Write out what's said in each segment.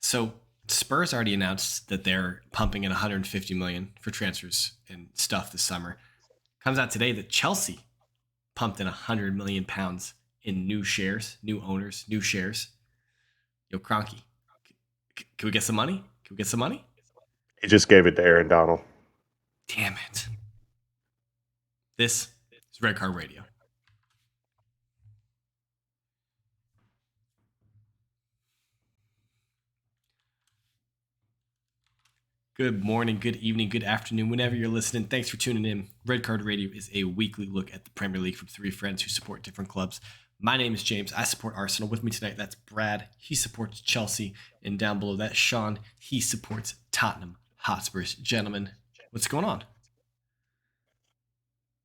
So Spurs already announced that they're pumping in 150 million for transfers and stuff this summer. Comes out today that Chelsea pumped in 100 million pounds in new shares, new owners, new shares. Yo, Cronky, can we get some money? Can we get some money? He just gave it to Aaron Donald. Damn it. This is Red Card Radio. Good morning, good evening, good afternoon, whenever you're listening. Thanks for tuning in. Red Card Radio is a weekly look at the Premier League from three friends who support different clubs. My name is James. I support Arsenal. With me tonight, that's Brad. He supports Chelsea. And down below that, Sean. He supports Tottenham Hotspurs. Gentlemen, what's going on?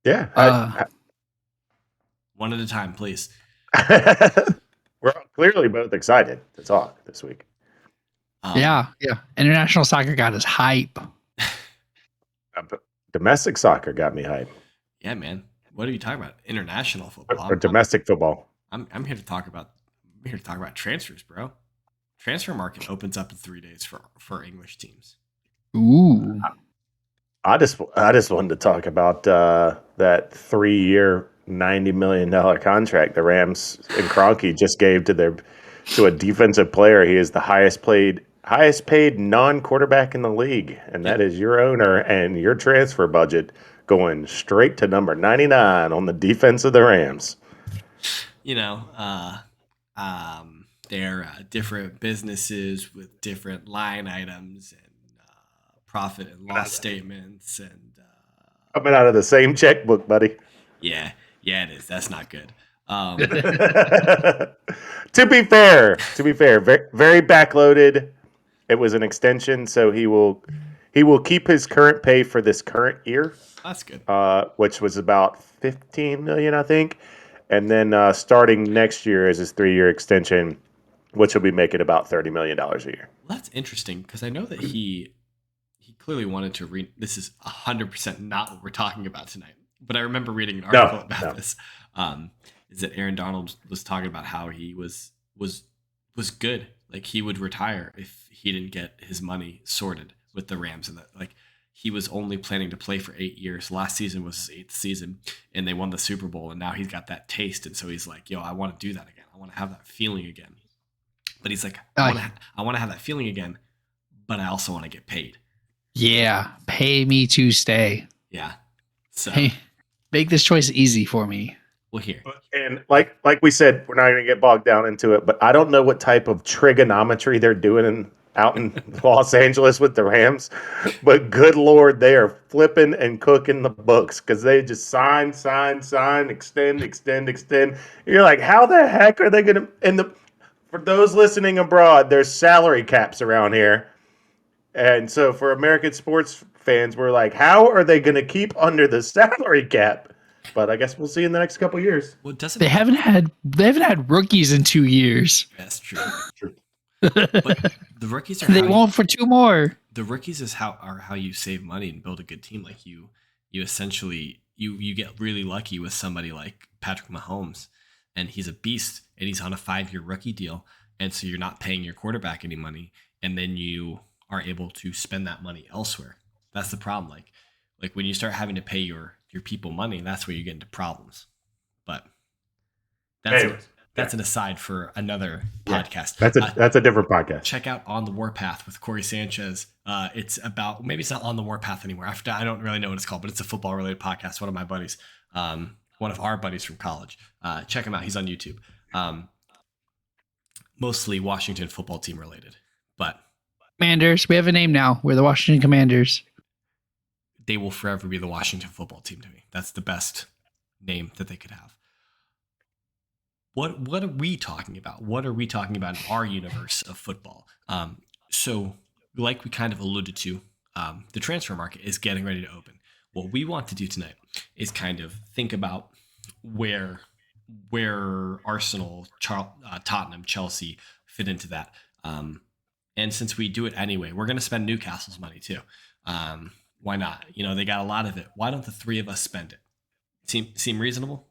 Yeah. One at a time, please. We're clearly both excited to talk this week. Yeah. International soccer got us hype. Domestic soccer got me hype. Yeah, man. What are you talking about? International football Or domestic football. I'm here to talk about transfers, bro. Transfer market opens up in 3 days for English teams. Ooh. I just wanted to talk about that 3-year, $90 million contract the Rams and Kroenke just gave to a defensive player. He is the highest paid non-quarterback in the league, and that is your owner and your transfer budget going straight to number 99 on the defense of the Rams. You know, they're different businesses with different line items and profit and loss statements and coming out of the same checkbook, buddy. Yeah, it is. That's not good. To be fair, very, very backloaded. It was an extension, so he will keep his current pay for this current year. That's good. Which was about $15 million, I think, and then starting next year is his 3-year extension, which will be making about $30 million a year. Well, that's interesting because I know that he clearly wanted to read. This is 100% not what we're talking about tonight, but I remember reading an article about this. Is that Aaron Donald was talking about how he was good, like he would retire if he didn't get his money sorted with the Rams, and that like he was only planning to play for 8 years. Last season was his 8th season, and they won the Super Bowl, and now he's got that taste, and so he's like, "Yo, I want to do that again. I want to have that feeling again." But he's like, "I want to have that feeling again, but I also want to get paid." Yeah, pay me to stay. Yeah, so hey, make this choice easy for me. Well, here. And like we said, we're not going to get bogged down into it, but I don't know what type of trigonometry they're doing out in Los Angeles with the Rams, but good Lord, they are flipping and cooking the books because they just sign, extend. You're like, how the heck are they going to? And for those listening abroad, there's salary caps around here. And so for American sports fans, we're like, how are they going to keep under the salary cap? But I guess we'll see in the next couple of years. Well, they haven't had rookies in 2 years. That's true. But the rookies are. They won't for 2 more. The rookies is how you save money and build a good team. Like you essentially you get really lucky with somebody like Patrick Mahomes, and he's a beast, and he's on a 5-year rookie deal, and so you're not paying your quarterback any money, and then you are able to spend that money elsewhere. That's the problem. Like when you start having to pay your people money, that's where you get into problems. But that's an aside for another podcast. That's a different podcast. Check out On the Warpath with Corey Sanchez. It's about, maybe it's not On the Warpath anymore. I don't really know what it's called, but it's a football related podcast. One of my buddies, one of our buddies from college. Check him out. He's on YouTube. Mostly Washington football team related, but Commanders. We have a name now. We're the Washington Commanders. They will forever be the Washington football team to me. That's the best name that they could have. What are we talking about? What are we talking about in our universe of football? So like we kind of alluded to, the transfer market is getting ready to open. What we want to do tonight is kind of think about where Arsenal, Tottenham, Chelsea fit into that. And since we do it anyway, we're going to spend Newcastle's money too. Why not? They got a lot of it. Why don't the three of us spend it? Seem reasonable?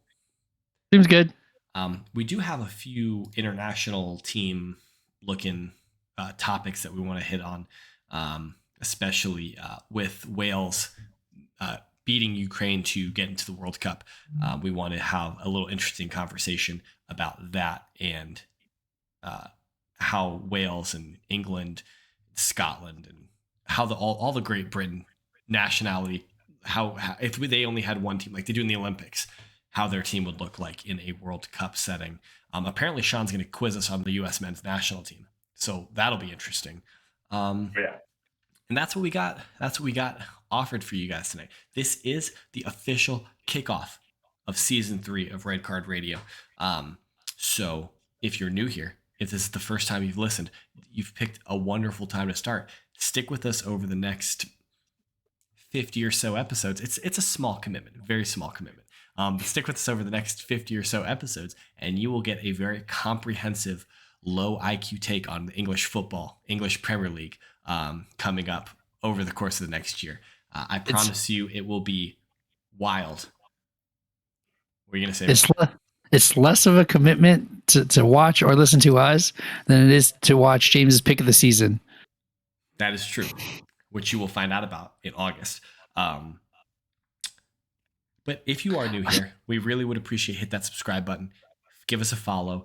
Seems good. We do have a few international team looking topics that we want to hit on, especially with Wales beating Ukraine to get into the World Cup. We want to have a little interesting conversation about that and how Wales and England, Scotland, and how all the Great Britain nationality, how if they only had one team like they do in the Olympics, how their team would look like in a World Cup setting. Apparently, Sean's going to quiz us on the U.S. men's national team, so that'll be interesting. Yeah. And that's what we got. That's what we got offered for you guys tonight. This is the official kickoff of season 3 of Red Card Radio. So if you're new here, if this is the first time you've listened, you've picked a wonderful time to start. Stick with us over the next 50 or so episodes. It's a small commitment, very small commitment. But stick with us over the next 50 or so episodes, and you will get a very comprehensive, low IQ take on English football, English Premier League, coming up over the course of the next year. I promise you it will be wild. What are you going to say? It's less of a commitment to watch or listen to us than it is to watch James's pick of the season. That is true, which you will find out about in August. But if you are new here, we really would appreciate hit that subscribe button. Give us a follow.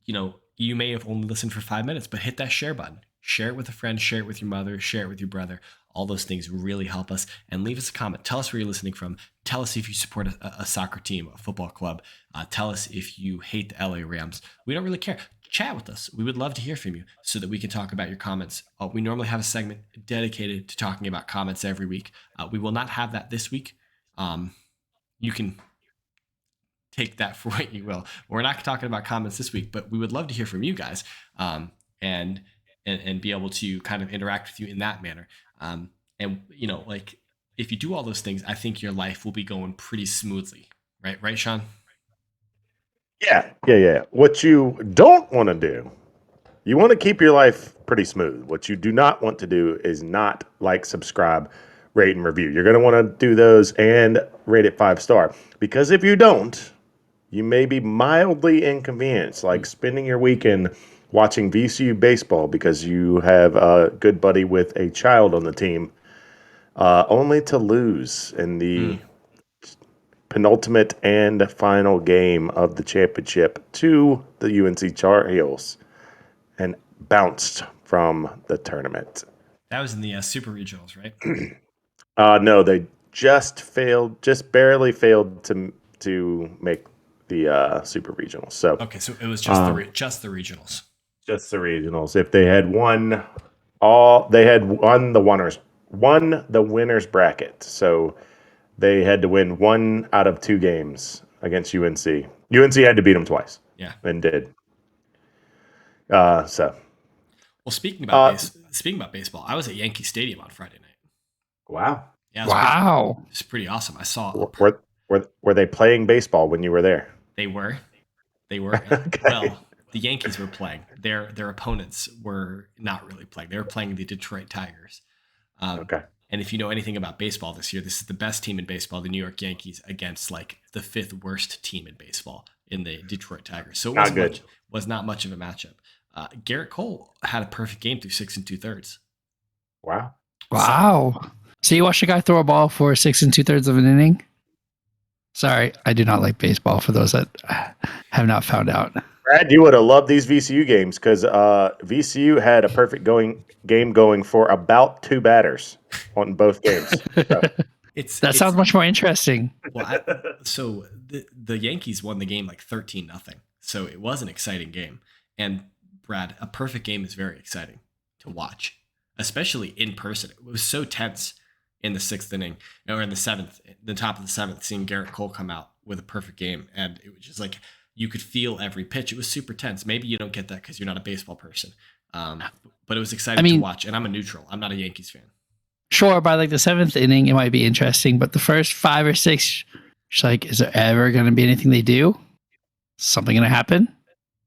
You may have only listened for 5 minutes, but hit that share button. Share it with a friend, share it with your mother, share it with your brother. All those things really help us. And leave us a comment. Tell us where you're listening from. Tell us if you support a soccer team, a football club. Tell us if you hate the LA Rams. We don't really care. Chat with us. We would love to hear from you so that we can talk about your comments. We normally have a segment dedicated to talking about comments every week. We will not have that this week. You can take that for what you will. We're not talking about comments this week, but we would love to hear from you guys and be able to kind of interact with you in that manner. If you do all those things, I think your life will be going pretty smoothly. Right, Sean? Yeah. What you don't want to do, you want to keep your life pretty smooth. What you do not want to do is not like, subscribe, rate, and review. You're going to want to do those and rate it 5-star. Because if you don't, you may be mildly inconvenienced, like spending your weekend watching VCU baseball because you have a good buddy with a child on the team, only to lose in the penultimate and final game of the championship to the UNC Char Heels and bounced from the tournament. That was in the Super Regionals, right? No, they just barely failed to make the Super Regionals. So okay, so it was just the regionals. Just the regionals. If they had won they had won the winners bracket. So they had to win 1 out of 2 games against UNC. UNC had to beat them twice. Yeah, and did. Well, speaking about baseball, I was at Yankee Stadium on Friday night. Wow. Yeah, it's pretty awesome. I saw. Were they playing baseball when you were there? They were. Okay. Well, the Yankees were playing. Their opponents were not really playing. They were playing the Detroit Tigers. Okay. And if you know anything about baseball this year, this is the best team in baseball, the New York Yankees, against like the 5th worst team in baseball in the Detroit Tigers. So it was not much of a matchup. Garrett Cole had a perfect game through 6 2/3. Wow. So you watched a guy throw a ball for 6 2/3 of an inning? Sorry, I do not like baseball, for those that have not found out. Brad, you would have loved these VCU games because VCU had a perfect game going for about 2 batters on both games. So. That sounds much more interesting. Well, so the Yankees won the game like 13-0. So it was an exciting game. And Brad, a perfect game is very exciting to watch, especially in person. It was so tense in the 6th inning, or in the 7th, the top of the 7th, seeing Garrett Cole come out with a perfect game. And it was just like, you could feel every pitch. It was super tense. Maybe you don't get that because you're not a baseball person. But it was exciting to watch. And I'm a neutral. I'm not a Yankees fan. Sure, by like the 7th inning, it might be interesting. But the first 5 or 6, it's like, is there ever going to be anything they do? Something going to happen?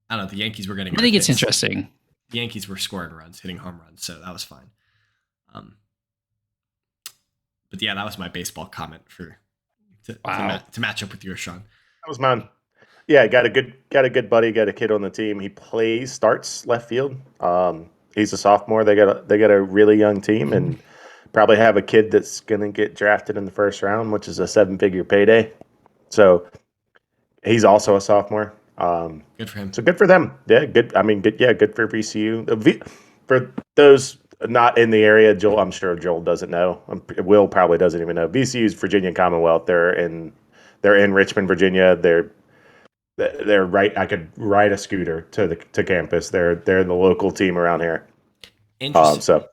I don't know. The Yankees were getting. I think it's interesting. The Yankees were scoring runs, hitting home runs, so that was fine. But yeah, that was my baseball comment to match up with yours, Sean. That was mine. Yeah, got a good buddy, got a kid on the team. He starts left field. He's a sophomore. They got a really young team and probably have a kid that's gonna get drafted in the first round, which is a 7-figure payday. So he's also a sophomore. Good for him. So good for them. Yeah, good. I mean, good. Yeah, good for VCU. For those not in the area, Joel. I'm sure Joel doesn't know. Will probably doesn't even know. VCU's Virginia Commonwealth. They're in Richmond, Virginia. They're right. I could ride a scooter to campus. They're the local team around here. Interesting. So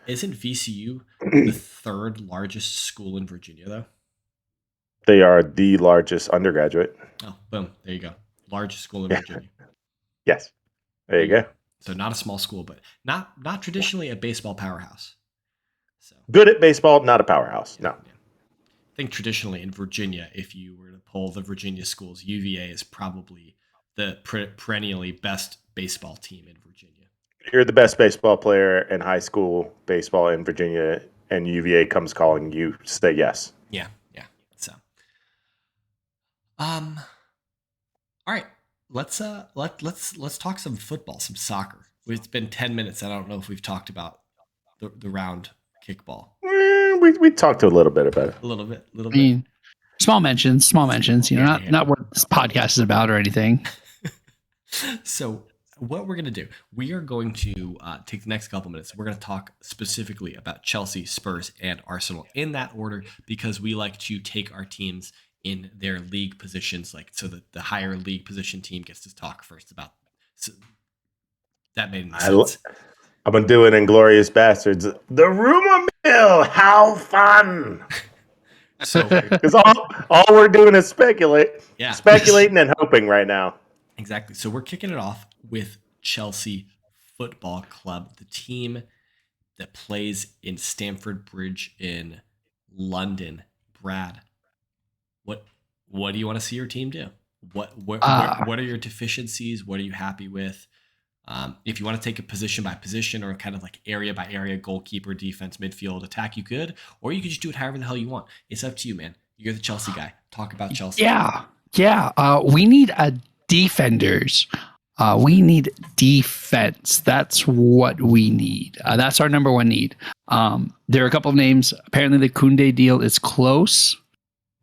Isn't VCU the third largest school in Virginia though? they are the largest undergraduate. Oh, boom! There you go. Largest school in Yeah. Virginia. Yes. There you go. So not a small school, but not traditionally a baseball powerhouse. So Good at baseball, not a powerhouse. No. yeah. I think traditionally in Virginia, if you were to poll the Virginia schools, UVA is probably the perennially best baseball team in Virginia. You're the best baseball player in high school baseball in Virginia, and UVA comes calling you. Say yes. Yeah. So, all right. Let's talk some football, some soccer. It's been 10 minutes. I don't know if we've talked about the round kickball. We talked a little bit about it. A little bit. I mean, small mentions. Not what this podcast is about or anything. So what we're going to do, we are going to take the next couple minutes. We're going to talk specifically about Chelsea, Spurs, and Arsenal in that order because we like to take our teams in their league positions, like so that the higher league position team gets to talk first about. So that made sense. I've been doing Inglorious Bastards. The rumor mill. How fun! So because all we're doing is speculating and hoping right now. Exactly. So we're kicking it off with Chelsea Football Club, the team that plays in Stamford Bridge in London. Brad, what do you want to see your team do? What are your deficiencies? What are you happy with? If you want to take a position by position or kind of like area by area, goalkeeper, defense, midfield, attack, you could, or you could just do it however the hell you want. It's up to you, man. You're the Chelsea guy. Talk about Chelsea. Yeah. We need defenders. We need defense. That's what we need. That's our number one need. There are a couple of names. Apparently, the Koundé deal is close,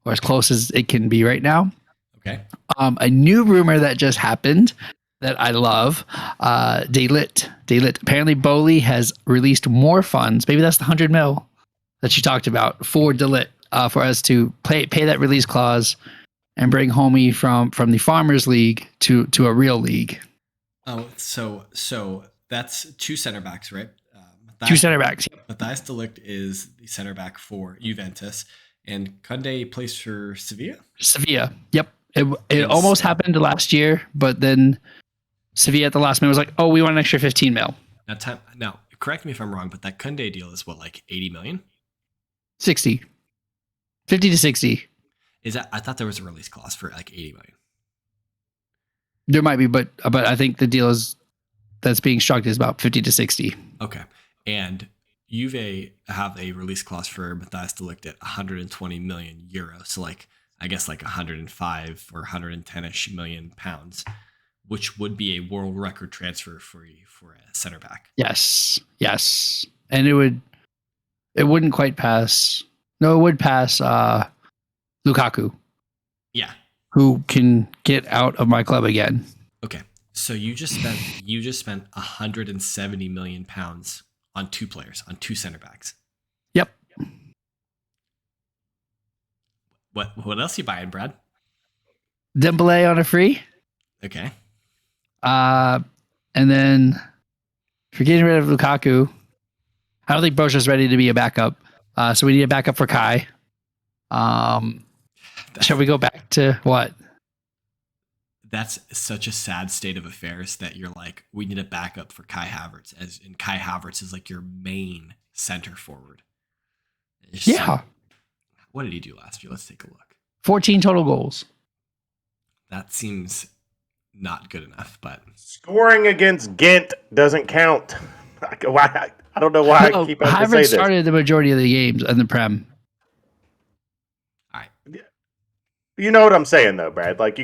or as close as it can be right now. Okay. A new rumor that just happened that I love. De Ligt. Apparently, Bowley has released more funds. Maybe that's the 100 mil that you talked about for De Ligt, for us to pay that release clause and bring Homie from the Farmers League to a real league. Oh, so that's two center backs, right? Two center backs. Matthias de Ligt is the center back for Juventus, and Koundé plays for Sevilla. Yep. It almost happened last year, but then Sevilla at the last minute was like, "Oh, we want an extra 15 mil." Now, correct me if I'm wrong, but that Koundé deal is what, like 80 million? 60. 50 to 60. Is that? I thought there was a release clause for like 80 million. There might be, but I think the deal that's being struck is about 50 to 60. Okay. And Juve have a release clause for Matthias de Ligt at 120 million euros. So like, I guess like 105 or 110-ish million pounds, which would be a world record transfer for a center back. Yes. And it wouldn't quite pass. No, it would pass Lukaku. Yeah. Who can get out of my club again. Okay. So you just spent 170 million pounds on two players, on two center backs. Yep. What else you buying, Brad? Dembele on a free. Okay. And then for getting rid of Lukaku, I don't think Broja's ready to be a backup. So we need a backup for Kai. Shall we go back to what? That's such a sad state of affairs that you're like, we need a backup for Kai Havertz, and Kai Havertz is like your main center forward. Yeah. What did he do last year? Let's take a look. 14 total goals. That seems not good enough, but scoring against Ghent doesn't count. I don't know why I keep having to say Havertz this. started the majority of the games in the Prem. All right. You know what I'm saying, though, Brad. Like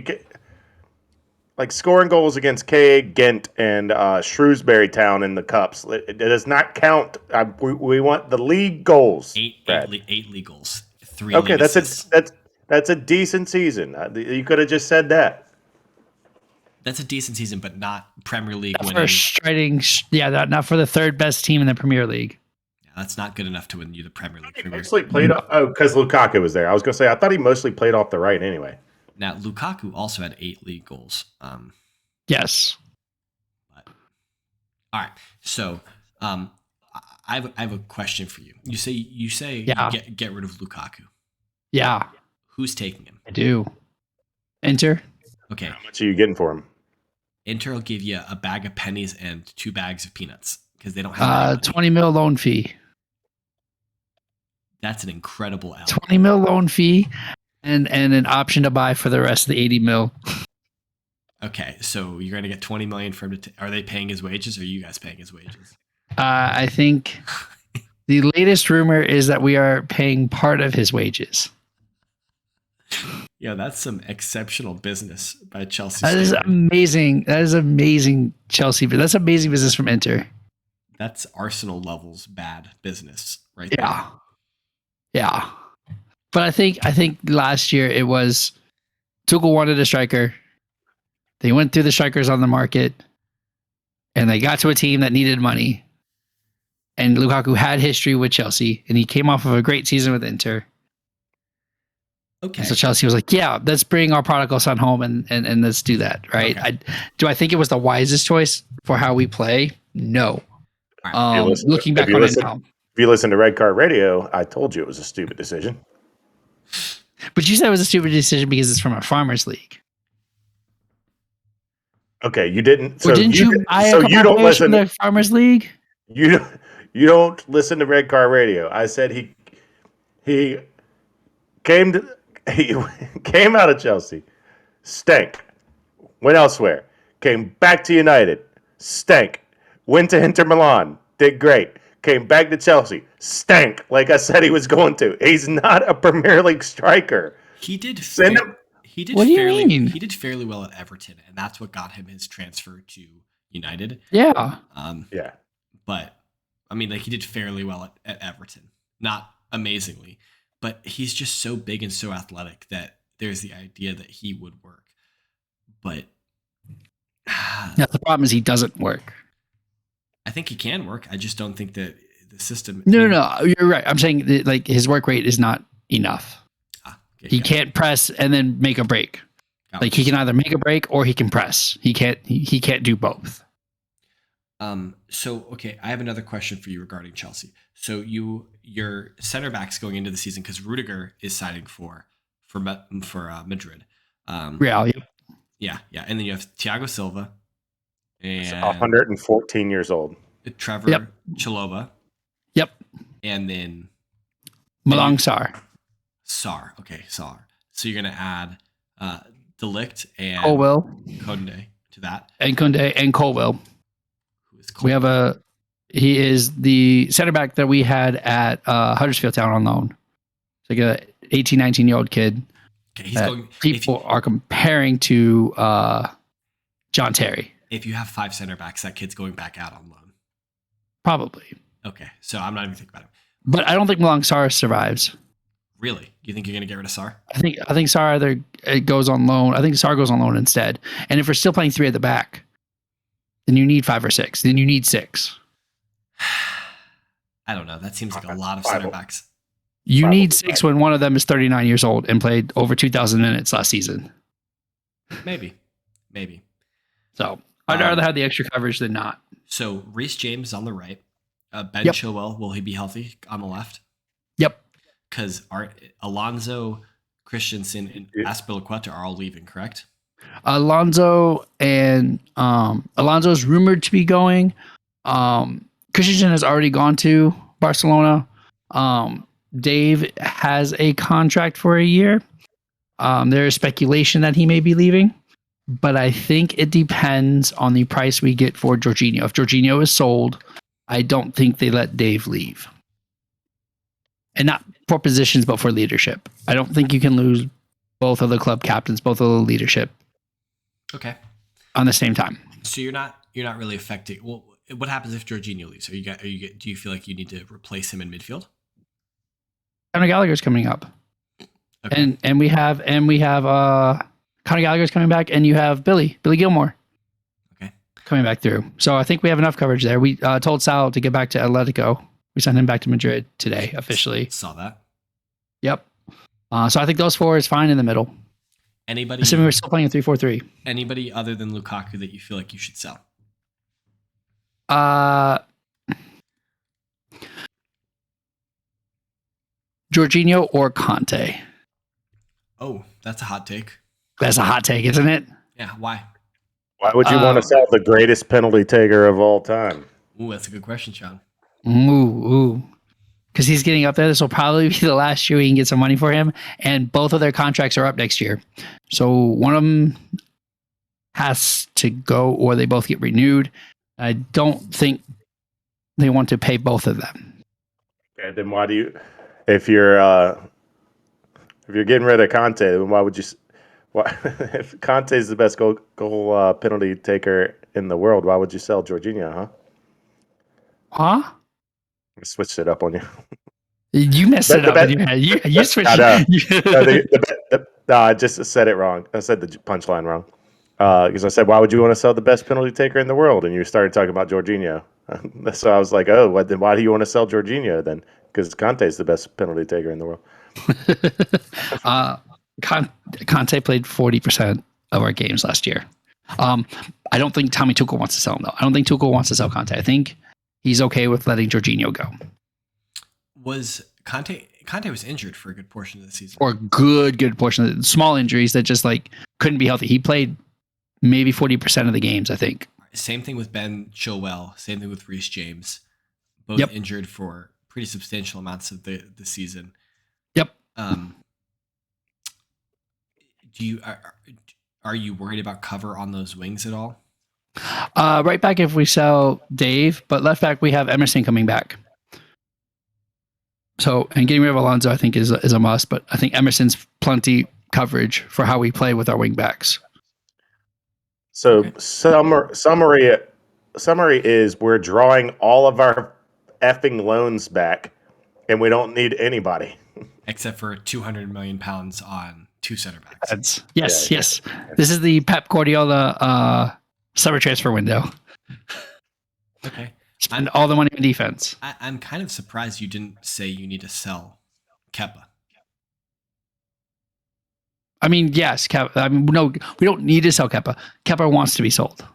like scoring goals against KA Ghent and Shrewsbury Town in the cups. It does not count. We want the league goals. Eight league goals. 3 Okay, league assists. that's a decent season. You could have just said that. That's a decent season, but not Premier League Not winning. for striding, not for the third best team in the Premier League. Yeah, that's not good enough to win you the Premier League. He mostly played because Lukaku was there. I was going to say I thought he mostly played off the right anyway. Now Lukaku also had 8 league goals. Yes. But, all right, so I have a question for you. You say Yeah. you get rid of Lukaku. Yeah, Who's taking him? I do. Enter. Okay, How much are you getting for him? Inter will give you a bag of pennies and 2 bags of peanuts because they don't have any money. 20 mil loan fee. That's an incredible L. 20 mil loan fee and an option to buy for the rest of the 80 mil. Okay, so you're going to get 20 million for him to are they paying his wages or are you guys paying his wages? I think the latest rumor is that we are paying part of his wages. Yeah, that's some exceptional business by Chelsea. That is amazing. That is amazing, Chelsea. But that's amazing business from Inter. That's Arsenal levels bad business, right? Yeah, yeah. But I think last year it was Tuchel wanted a striker. They went through the strikers on the market, and they got to a team that needed money. And Lukaku had history with Chelsea, and he came off of a great season with Inter. Okay. And so Chelsea was like, "Yeah, let's bring our prodigal son home and let's do that." Right? Okay. Do I think it was the wisest choice for how we play? No. Right. Looking back on it now, if you listen to Red Card Radio, I told you it was a stupid decision. but you said it was a stupid decision because it's from a farmers league. Okay, you didn't. So didn't you buy a couple don't players from listen. the farmers league? You don't listen to Red Card Radio. I said he came out of Chelsea, stank, went elsewhere, came back to United, stank, went to Inter Milan, did great, came back to Chelsea, stank. Like I said, he was going to. He's not a Premier League striker. He did. He did What do you fairly. mean? He did fairly well at Everton, and that's what got him his transfer to United. Yeah. Yeah. But I mean, like he did fairly well at Everton, not amazingly, but he's just so big and so athletic that there's the idea that he would work. But Yeah, the problem is he doesn't work. I think he can work. I just don't think that the system. No, you're right. I'm saying that, like his work rate is not enough. Okay, He can't press and then make a break. Like he can either make a break or he can press. He can't do both. So okay, I have another question for you regarding Chelsea. So your center backs going into the season because Rudiger is signing for Madrid. Real. Yep. Yeah, and then you have Thiago Silva and 114 years old. Trevor Chalobah. Yep. And then Malang Sarr. Sarr. Okay, Sarr. So you're gonna add Delict and Colwell Konde to that. and Kunde and Colwell. Who is Colwell? We have he is the center back that we had at Huddersfield Town on loan. It's like a 18, 19-year-old kid. Okay, he's going. People are comparing to John Terry. If you have 5 center backs, that kid's going back out on loan. Probably. Okay, so I'm not even thinking about him. But I don't think Malang Sarr survives. Really? You think you're going to get rid of Sarr? I think Sarr either goes on loan. I think Sarr goes on loan instead. And if we're still playing 3 at the back, then you need 5 or 6. Then you need 6. I don't know. That seems like a lot of center backs. You need 6 when one of them is 39 years old and played over 2,000 minutes last season. Maybe. So I'd rather have the extra coverage than not. So Reece James is on the right. Ben Yep. Chilwell, will he be healthy on the left? Yep. Because Alonso, Christensen, and Azpilicueta are all leaving, correct? Alonso is rumored to be going. Christensen has already gone to Barcelona. Dave has a contract for a year. There is speculation that he may be leaving, but I think it depends on the price we get for Jorginho. If Jorginho is sold, I don't think they let Dave leave. And not for positions, but for leadership. I don't think you can lose both of the club captains, both of the leadership. Okay. on the same time. So you're not really affecting. Well, what happens if Jorginho leaves? Do you feel like you need to replace him in midfield? Conor Gallagher's coming up, Okay. and we have Conor Gallagher's coming back, and you have Billy Gilmore. Okay. Coming back through. So I think we have enough coverage there. We told Sal to get back to Atletico. We sent him back to Madrid today officially. Saw that. Yep. So I think those 4 is fine in the middle. Anybody? Assuming we're still playing a 3-4-3. Anybody other than Lukaku that you feel like you should sell? Jorginho or Conte? Oh, that's a hot take. That's a hot take, isn't it? Yeah. Why? Why would you want to sell the greatest penalty taker of all time? Ooh, that's a good question, Sean. Ooh. Because he's getting up there. This will probably be the last year we can get some money for him. And both of their contracts are up next year. So one of them has to go or they both get renewed. I don't think they want to pay both of them. Okay, then why do you, if you're getting rid of Conte, then why would you, if Conte is the best goal penalty taker in the world, why would you sell Jorginho, huh? Huh? I switched it up on you. You messed it up in your head. You switched it. No, I just said it wrong. I said the punchline wrong. Because I said, why would you want to sell the best penalty taker in the world? And you started talking about Jorginho. So I was like, oh, then why do you want to sell Jorginho then? Because Conte is the best penalty taker in the world. Conte played 40% of our games last year. I don't think Tommy Tuchel wants to sell him, though. I don't think Tuchel wants to sell Conte. I think he's okay with letting Jorginho go. Was Conte was injured for a good portion of the season? Or good portion of the small injuries that just like couldn't be healthy. He played maybe 40% of the games, I think. Same thing with Ben Chilwell. Same thing with Reece James. Both injured for pretty substantial amounts of the season. Yep. Are you worried about cover on those wings at all? Right back if we sell Dave, but left back we have Emerson coming back. So, and getting rid of Alonso I think is a must, but I think Emerson's plenty coverage for how we play with our wing backs. So summary is we're drawing all of our effing loans back, and we don't need anybody except for £200 million on 2 center backs. Yes. This is the Pep Guardiola summer transfer window. Okay, spend all the money in defense. I'm kind of surprised you didn't say you need to sell Kepa. I mean, yes, Kepa. I mean, no, we don't need to sell Kepa. Kepa wants to be sold.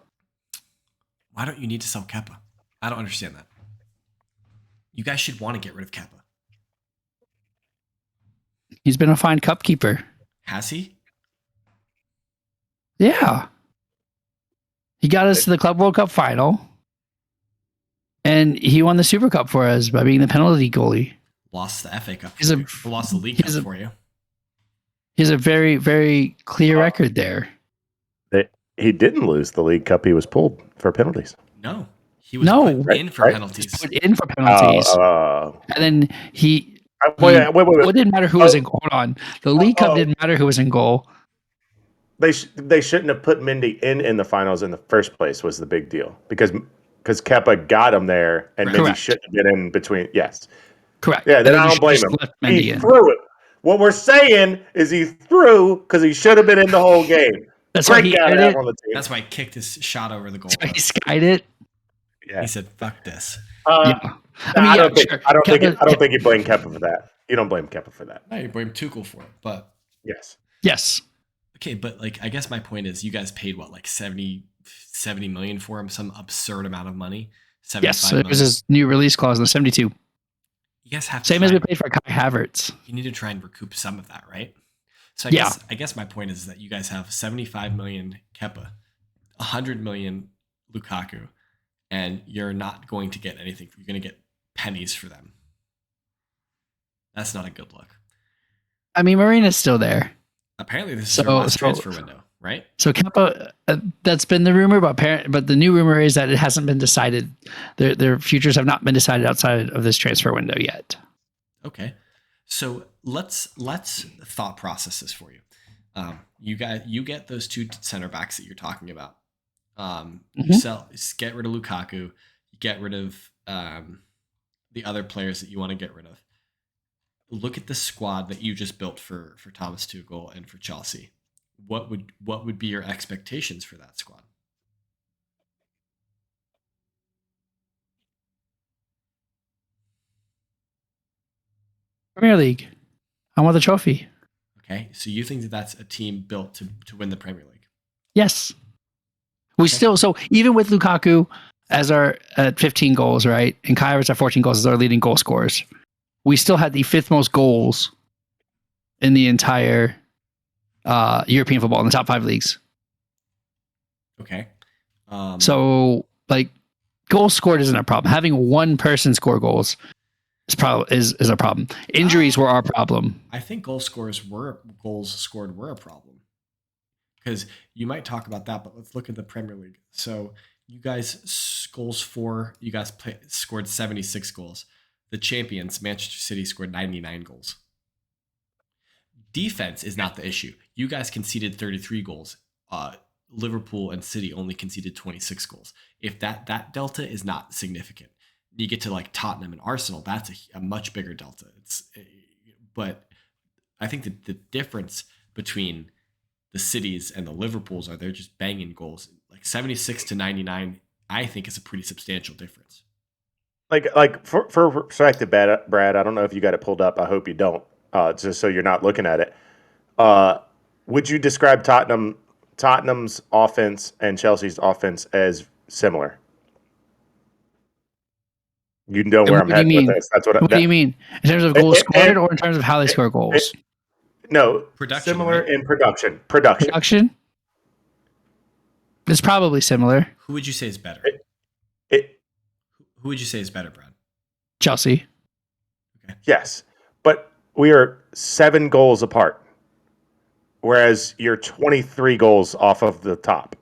Why don't you need to sell Kepa? I don't understand that. You guys should want to get rid of Kepa. He's been a fine cup keeper. Has he? Yeah. He got us to the Club World Cup final. And he won the Super Cup for us by being the penalty goalie. Lost the FA Cup. Lost the League Cup for you. He has a very, very clear record there. He didn't lose the League Cup. He was pulled for penalties. No. He was put in for penalties. Put in for penalties. And then he... Wait. It didn't matter who was in goal. Hold on. The League Cup didn't matter who was in goal. They shouldn't have put Mendy in the finals in the first place was the big deal. Because Kepa got him there, and Mendy shouldn't have been in between. Yes. Correct. Yeah, then I don't blame him. He threw it. What we're saying is he threw because he should have been in the whole game. That's why he skied it. That's why he kicked his shot over the goal. That's why he skied it. Yeah. He said, "Fuck this." Yeah. I don't think you blame Kepa for that. You don't blame Kepa for that. No, you blame Tuchel for it. But yes. Okay, but like I guess my point is, you guys paid what, like 70 million for him, some absurd amount of money. Yes, it was his new release clause in the 72. You guys have same as we paid for Kai Havertz. You need to try and recoup some of that, right? So I guess my point is that you guys have 75 million Kepa, 100 million Lukaku, and you're not going to get anything. You're going to get pennies for them. That's not a good look. I mean, Marina's still there. Apparently, this is your last transfer window, right? So Kepa, that's been the rumor, but the new rumor is that it hasn't been decided. Their futures have not been decided outside of this transfer window yet. Okay, so let's thought process this for you. You get those 2 center backs that you're talking about. You get rid of Lukaku, you get rid of the other players that you want to get rid of. Look at the squad that you just built for Thomas Tuchel and for Chelsea. What would be your expectations for that squad? Premier League. I want the trophy. Okay, so you think that that's a team built to win the Premier League? Yes. We still, so even with Lukaku as our at 15 goals, right, and Kai Havertz at 14 goals as our leading goal scorers, we still had the fifth most goals in the entire European football in the top 5 leagues. Okay. So like goals scored isn't a problem. Having one person score goals is a problem. Injuries were our problem. I think goals scored were a problem. Because you might talk about that, but let's look at the Premier League. So you guys scored 76 goals. The champions, Manchester City, scored 99 goals. Defense is not the issue. You guys conceded 33 goals. Liverpool and City only conceded 26 goals. If that delta is not significant, you get to like Tottenham and Arsenal, that's a much bigger delta. But I think that the difference between the Cities and the Liverpools they're just banging goals. Like 76 to 99, I think is a pretty substantial difference. Like for perspective, Brad, I don't know if you got it pulled up. I hope you don't, just so you're not looking at it. Would you describe Tottenham's offense and Chelsea's offense as similar? You know where I'm heading with this. That's what do you mean? In terms of goals scored or in terms of how they score goals? No, production, similar right? in production. Production? It's probably similar. Who would you say is better? Who would you say is better, Brad? Chelsea. Okay. Yes, but we are 7 goals apart, whereas you're 23 goals off of the top.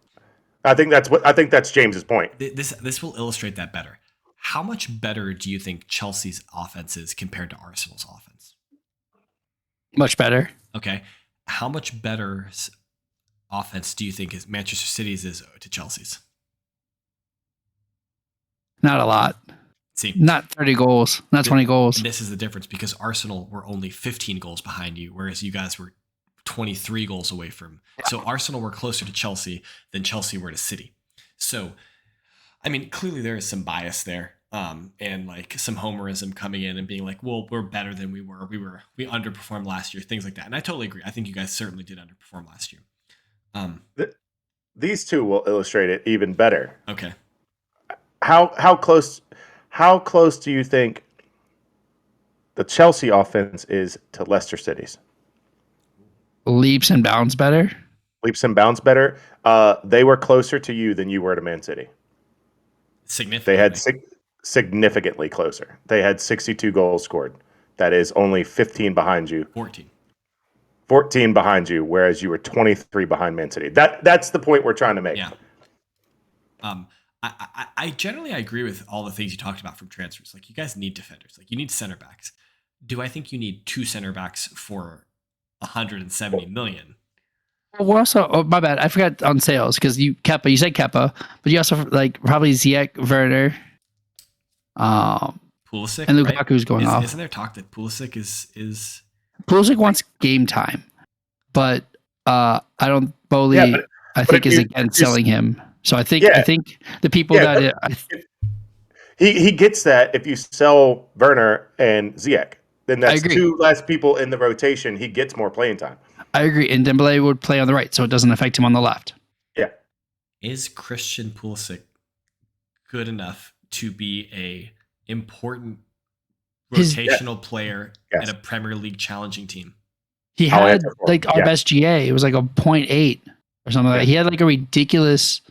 I think that's James's point. This will illustrate that better. How much better do you think Chelsea's offense is compared to Arsenal's offense? Much better. Okay. How much better offense do you think is Manchester City's is to Chelsea's? Not a lot. See, not 30 goals, not 20 goals. And this is the difference because Arsenal were only 15 goals behind you, whereas you guys were 23 goals away from. Yeah. So Arsenal were closer to Chelsea than Chelsea were to City. So, I mean, clearly there is some bias there. And like some homerism coming in and being like, well, we're better than we were. We underperformed last year, things like that. And I totally agree. I think you guys certainly did underperform last year. These two will illustrate it even better. Okay. How close do you think the Chelsea offense is to Leicester City's? Leaps and bounds better. Leaps and bounds better. They were closer to you than you were to Man City. Significantly. They had significantly closer. They had 62 goals scored. That is only 15 behind you. 14 behind you, whereas you were 23 behind Man City. That's the point we're trying to make. Yeah. I generally agree with all the things you talked about from transfers. Like you guys need defenders. Like you need center backs. Do I think you need 2 center backs for 170 million? We're also, my bad, I forgot on sales because you said Kepa, but you also like probably Ziyech, Werner, Pulisic, and Lukaku's going off. Isn't there talk that Pulisic is Pulisic wants game time, but I don't. Bowley, I think is against selling him. So I think the people he gets that if you sell Werner and Ziyech, then that's 2 less people in the rotation. He gets more playing time. I agree, and Dembele would play on the right, so it doesn't affect him on the left. Yeah. Is Christian Pulisic good enough to be a important rotational player in a Premier League challenging team? He had like our best GA. It was like a 0.8 or something like that. He had like a ridiculous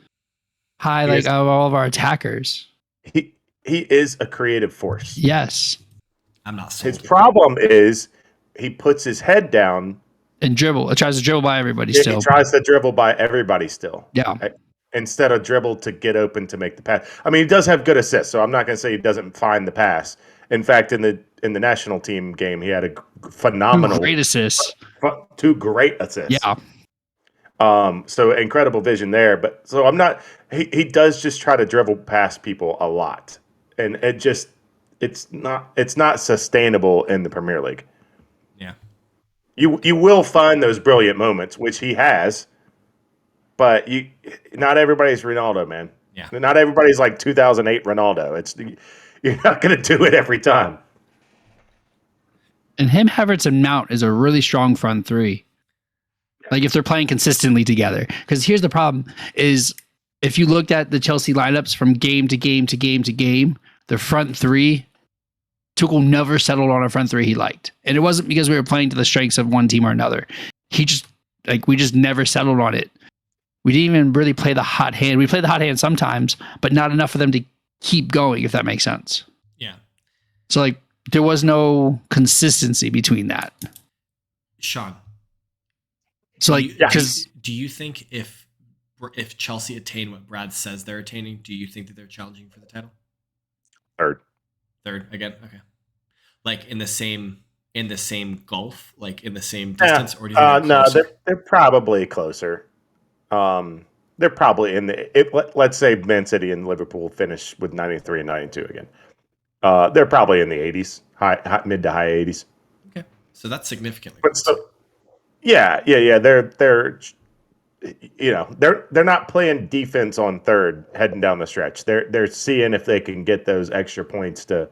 high of all of our attackers. He is a creative force. Yes. I'm not sold. His problem is he puts his head down and tries to dribble by everybody still. He tries to dribble by everybody still. Yeah. Instead of dribble to get open to make the pass. I mean, he does have good assists, so I'm not going to say he doesn't find the pass. In fact, in the national team game, he had a phenomenal 2 great assists. 2 great assists. Yeah. So incredible vision there. But so I'm not. He does just try to dribble past people a lot, and it's not sustainable in the Premier League. Yeah. You will find those brilliant moments, which he has, but not everybody's Ronaldo, man. Yeah. Not everybody's like 2008 Ronaldo. You're not going to do it every time. And him, Havertz, and Mount is a really strong front three. Like if they're playing consistently together. Because here's the problem: is if you looked at the Chelsea lineups from game to game to game to game, the front three, Tuchel never settled on a front three he liked, and it wasn't because we were playing to the strengths of one team or another. We just never settled on it. We didn't even really play the hot hand. We played the hot hand sometimes, but not enough for them to keep going, if that makes sense. Yeah. So like there was no consistency between that. Sean. So do you think if Chelsea attain what Brad says they're attaining, do you think that they're challenging for the title? Third again? Okay. Like in the same gulf, like in the same distance, or do you think no, they're probably closer. They're probably in let's say Man City and Liverpool finish with 93 and 92 again. They're probably in the 80s, mid to high 80s. Okay, so that's significantly. But yeah. They're they're not playing defense on third heading down the stretch. They're seeing if they can get those extra points to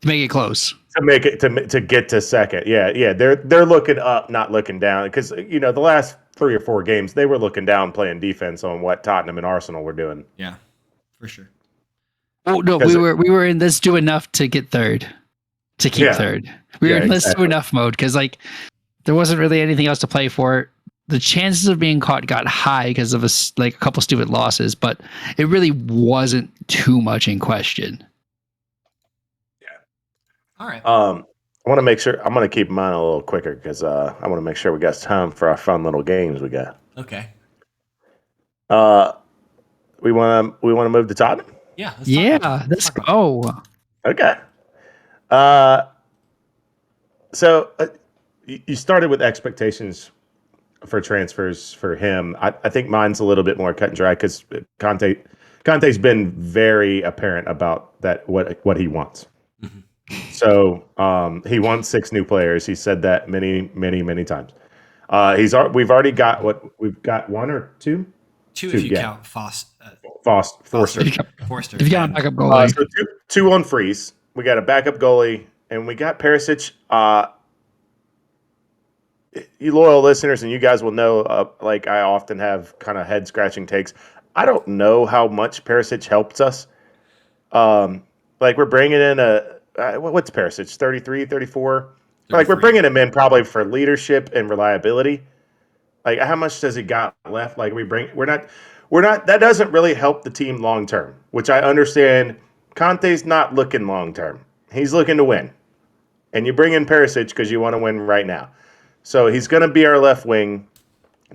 make it close, to make it to get to second. Yeah. They're looking up, not looking down, because the last 3 or 4 games they were looking down, playing defense on what Tottenham and Arsenal were doing. Yeah, for sure. Oh no, we were in this do enough to get third, to keep third. We were in this do enough mode because like there wasn't really anything else to play for. The chances of being caught got high because of a couple stupid losses, but it really wasn't too much in question. Yeah. All right. I want to make sure I'm going to keep mine a little quicker because I want to make sure we got time for our fun little games we got. Okay. We want to move to Tottenham. Yeah. Let's go. Okay. So you started with expectations for transfers for him. I think mine's a little bit more cut and dry because Conte's been very apparent about that what he wants. Mm-hmm. So he wants 6 new players. He said that many times. We've already got we've got 1 or 2. 2 if you count Forster. If you count backup goalie. So 2 on freeze. We got a backup goalie, and we got Perisic. You loyal listeners, and you guys will know, like I often have kind of head scratching takes. I don't know how much Perisic helps us. Like we're bringing in what's Perisic, 33, 34? Like we're bringing him in probably for leadership and reliability. Like how much does he got left? Like we're not that doesn't really help the team long term, which I understand. Conte's not looking long term. He's looking to win. And you bring in Perisic because you want to win right now. So he's going to be our left wing.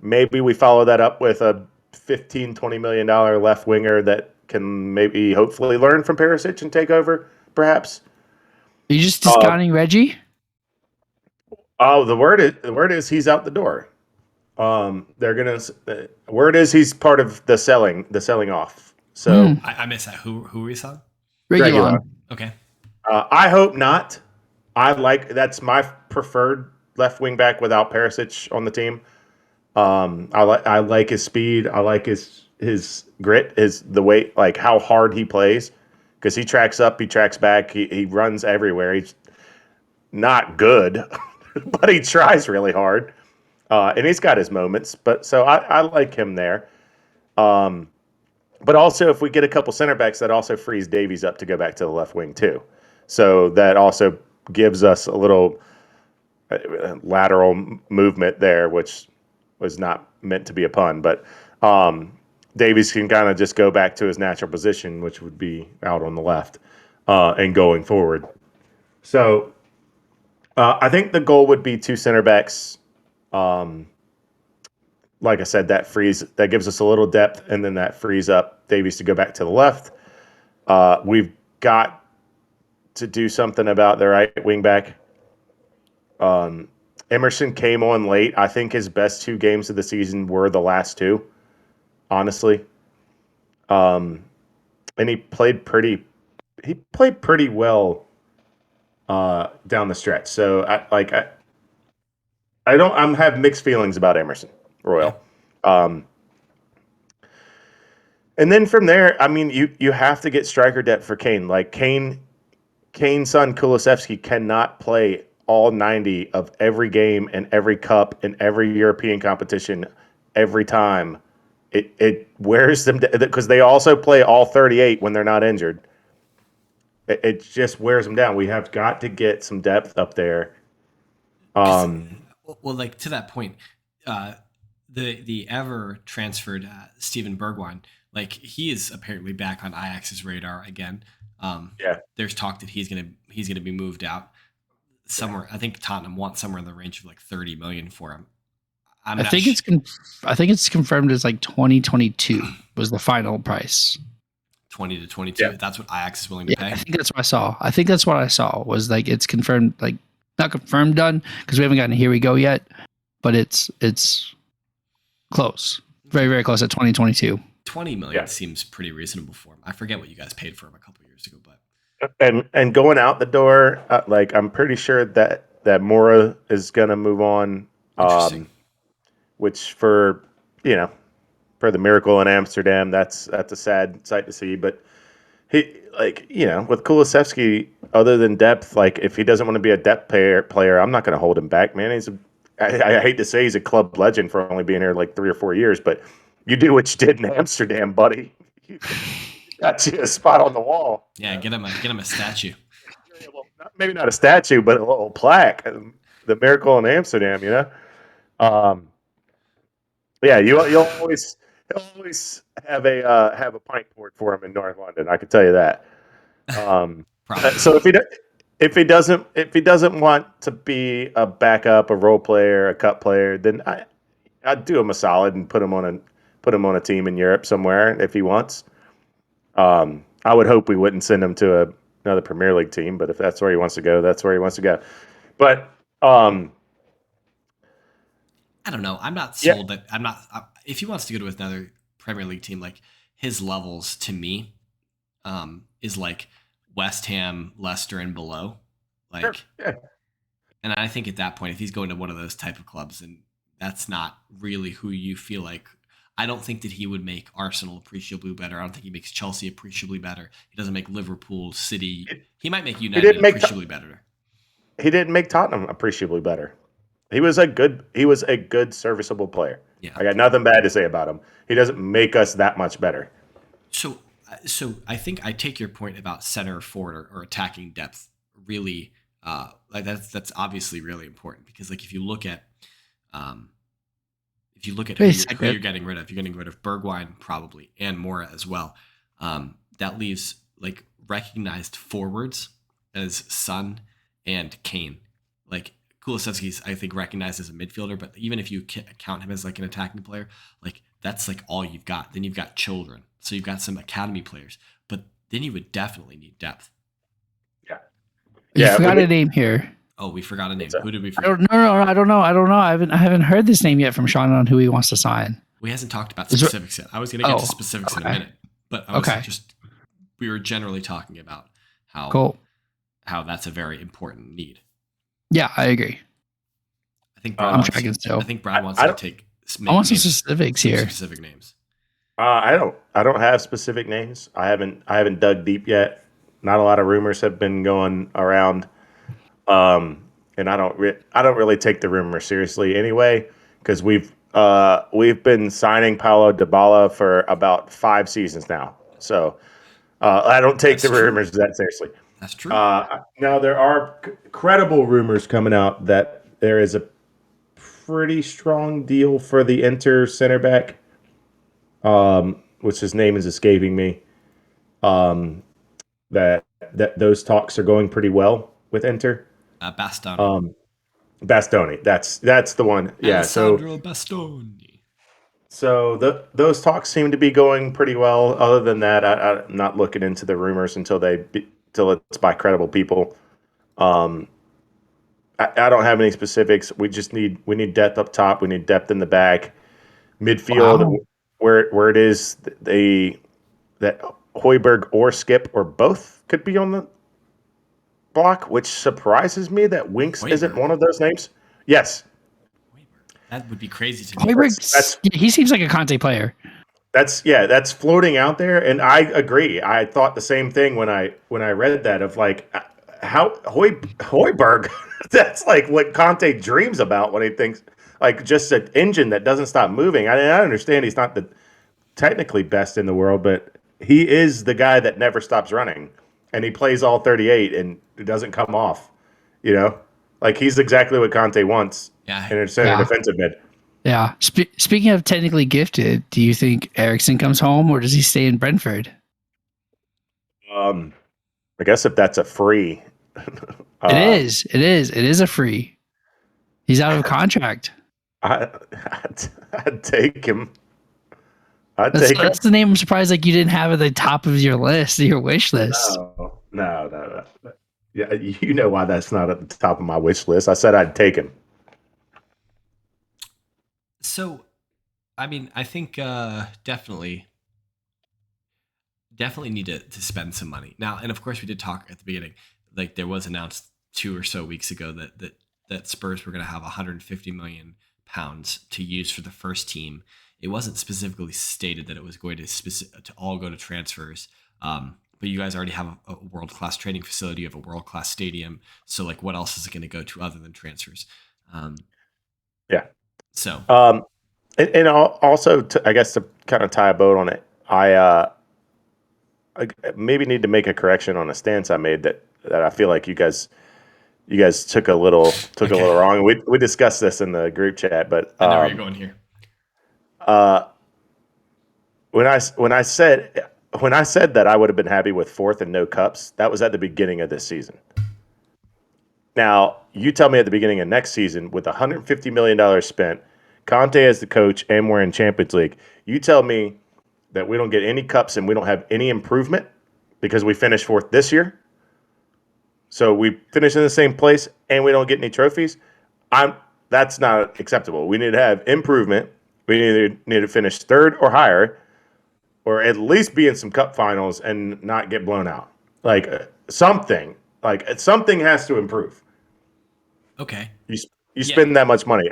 Maybe we follow that up with a $15-20 million left winger that can maybe hopefully learn from Perisic and take over, perhaps. Are you just discounting Reggie? Oh, the word is he's out the door. Word is he's part of the selling off. So I missed that. Who are we selling? Regulon. Okay. I hope not. That's my preferred left wing back without Perisic on the team. I like his speed. I like his grit, the way, like how hard he plays, because he tracks up, he tracks back, he runs everywhere. He's not good, but he tries really hard, and he's got his moments. But so I like him there. But also, if we get a couple center backs, that also frees Davies up to go back to the left wing too. So that also gives us a little lateral movement there, which was not meant to be a pun, but Davies can kind of just go back to his natural position, which would be out on the left and going forward. So I think the goal would be 2 center backs. Like I said, that gives us a little depth, and then that frees up Davies to go back to the left. We've got to do something about the right wing back. Emerson came on late. I think his best 2 games of the season were the last 2, honestly. And he played pretty well down the stretch. So I have mixed feelings about Emerson Royal. Yeah. And then from there, I mean, you have to get striker depth for Kane. Like Kane's son Kulusevski cannot play all 90 of every game and every cup and every European competition every time. It wears them because they also play all 38 when they're not injured. It just wears them down. We have got to get some depth up there. Well, like to that point, the ever transferred Steven Bergwijn, like he is apparently back on Ajax's radar again. Yeah. There's talk that he's gonna be moved out somewhere. I think Tottenham wants somewhere in the range of like 30 million for him. I think it's confirmed as like 2022 was the final price. 20 to 22. Yeah. That's what Ajax is willing to pay. I think that's what I saw. I think that's what I saw was like it's confirmed, like not confirmed done because we haven't gotten Here We Go yet, but it's close, very very close at 2022. 20 million seems pretty reasonable for him. I forget what you guys paid for him a couple of years ago, but and going out the door, like I'm pretty sure that Mora is gonna move on. Which for the miracle in Amsterdam, that's a sad sight to see. But he, with Kulusevski, other than depth, like if he doesn't want to be a depth player, I'm not going to hold him back, man. I hate to say he's a club legend for only being here like 3 or 4 years, but you do what you did in Amsterdam, buddy. You got you a spot on the wall. Yeah, get him a statue. Maybe not a statue, but a little plaque. The miracle in Amsterdam, Yeah, you'll always have a pint poured for him in North London. I can tell you that. So if he doesn't want to be a backup, a role player, a cup player, then I'd do him a solid and put him on a team in Europe somewhere if he wants. I would hope we wouldn't send him to another Premier League team, but if that's where he wants to go, that's where he wants to go. But I don't know. I'm not sold that I'm not. If he wants to go to another Premier League team, like his levels to me, is like West Ham, Leicester, and below. Like, sure. Yeah. And I think at that point, if he's going to one of those type of clubs, then that's not really who you feel like. I don't think that he would make Arsenal appreciably better. I don't think he makes Chelsea appreciably better. He doesn't make Liverpool, City. He might make United appreciably better. He didn't make Tottenham appreciably better. He was a good, serviceable player. Yeah. I got nothing bad to say about him. He doesn't make us that much better. So I think I take your point about center forward or attacking depth really, like that's obviously really important because like if you look at who you're getting rid of, you're getting rid of Bergwijn probably and Mora as well. That leaves like recognized forwards as Son and Kane. Like Kulusevski's, I think, recognized as a midfielder, but even if you count him as like an attacking player, like that's like all you've got. Then you've got children, so you've got some academy players, but then you would definitely need depth. Yeah, you forgot a name here. Oh, we forgot a name. Who did we forget? I don't know. I haven't heard this name yet from Sean on who he wants to sign. We hasn't talked about specifics yet. I was going to get to specifics in a minute, but I was we were generally talking about how that's a very important need. Yeah, I agree. I think Brad wants to take. I want some specifics here. Specific names. I don't have specific names. I haven't dug deep yet. Not a lot of rumors have been going around, and I don't really take the rumors seriously anyway because we've been signing Paulo Dybala for about 5 seasons now. So I don't take the rumors that seriously. That's true. Now there are credible rumors coming out that there is a pretty strong deal for the Inter center back, which his name is escaping me. That those talks are going pretty well with Inter. Bastoni. Bastoni. That's the one. Alessandro Bastoni. So those talks seem to be going pretty well. Other than that, I'm not looking into the rumors until it's by credible people. I don't have any specifics. We need depth up top. We need depth in the back, midfield, Wow. where it is that Hoiberg or Skip or both could be on the block, which surprises me that Winks isn't Hoiberg. one of those names. Yes, That would be crazy to me. Hoiberg, that's he seems like a Conte player. that's floating out there, and I agree. I thought the same thing when I read that of like how Hoiberg. That's like what Conte dreams about when he thinks like just an engine that doesn't stop moving. I understand he's not the technically best in the world, but he is the guy that never stops running, and he plays all 38 and it doesn't come off. You know, like he's exactly what Conte wants Yeah. in a center Yeah. defensive mid. Yeah. Speaking of technically gifted, do you think Ericsson comes home or does he stay in Brentford? I guess if that's a free, It is. It is. It is a free. He's out of contract. I'd take him. I'd That's, take him. that's the name I'm surprised like you didn't have at the top of your list, your wish list. No. Yeah, you know why that's not at the top of my wish list. I said I'd take him. So, I mean, I think definitely need to spend some money now. And of course, we did talk at the beginning. Like there was announced 2 or so weeks ago that Spurs were going to have 150 million pounds to use for the first team. It wasn't specifically stated that it was going to all go to transfers. But you guys already have a world class training facility, you have a world class stadium. So like, what else is it going to go to other than transfers? Yeah. So And also, I guess to kind of tie a bow on it, I maybe need to make a correction on a stance I made that I feel like you guys took a little wrong. We discussed this in the group chat, but I know where you're going here. when I said that I would have been happy with fourth and no cups, that was at the beginning of this season. Now, you tell me at the beginning of next season with $150 million spent, Conte as the coach, and we're in Champions League, you tell me that we don't get any cups and we don't have any improvement because we finished fourth this year. So we finish in the same place and we don't get any trophies. That's not acceptable. We need to have improvement. We need to finish third or higher, or at least be in some cup finals and not get blown out. Like something has to improve. Okay. You Yeah. spend that much money.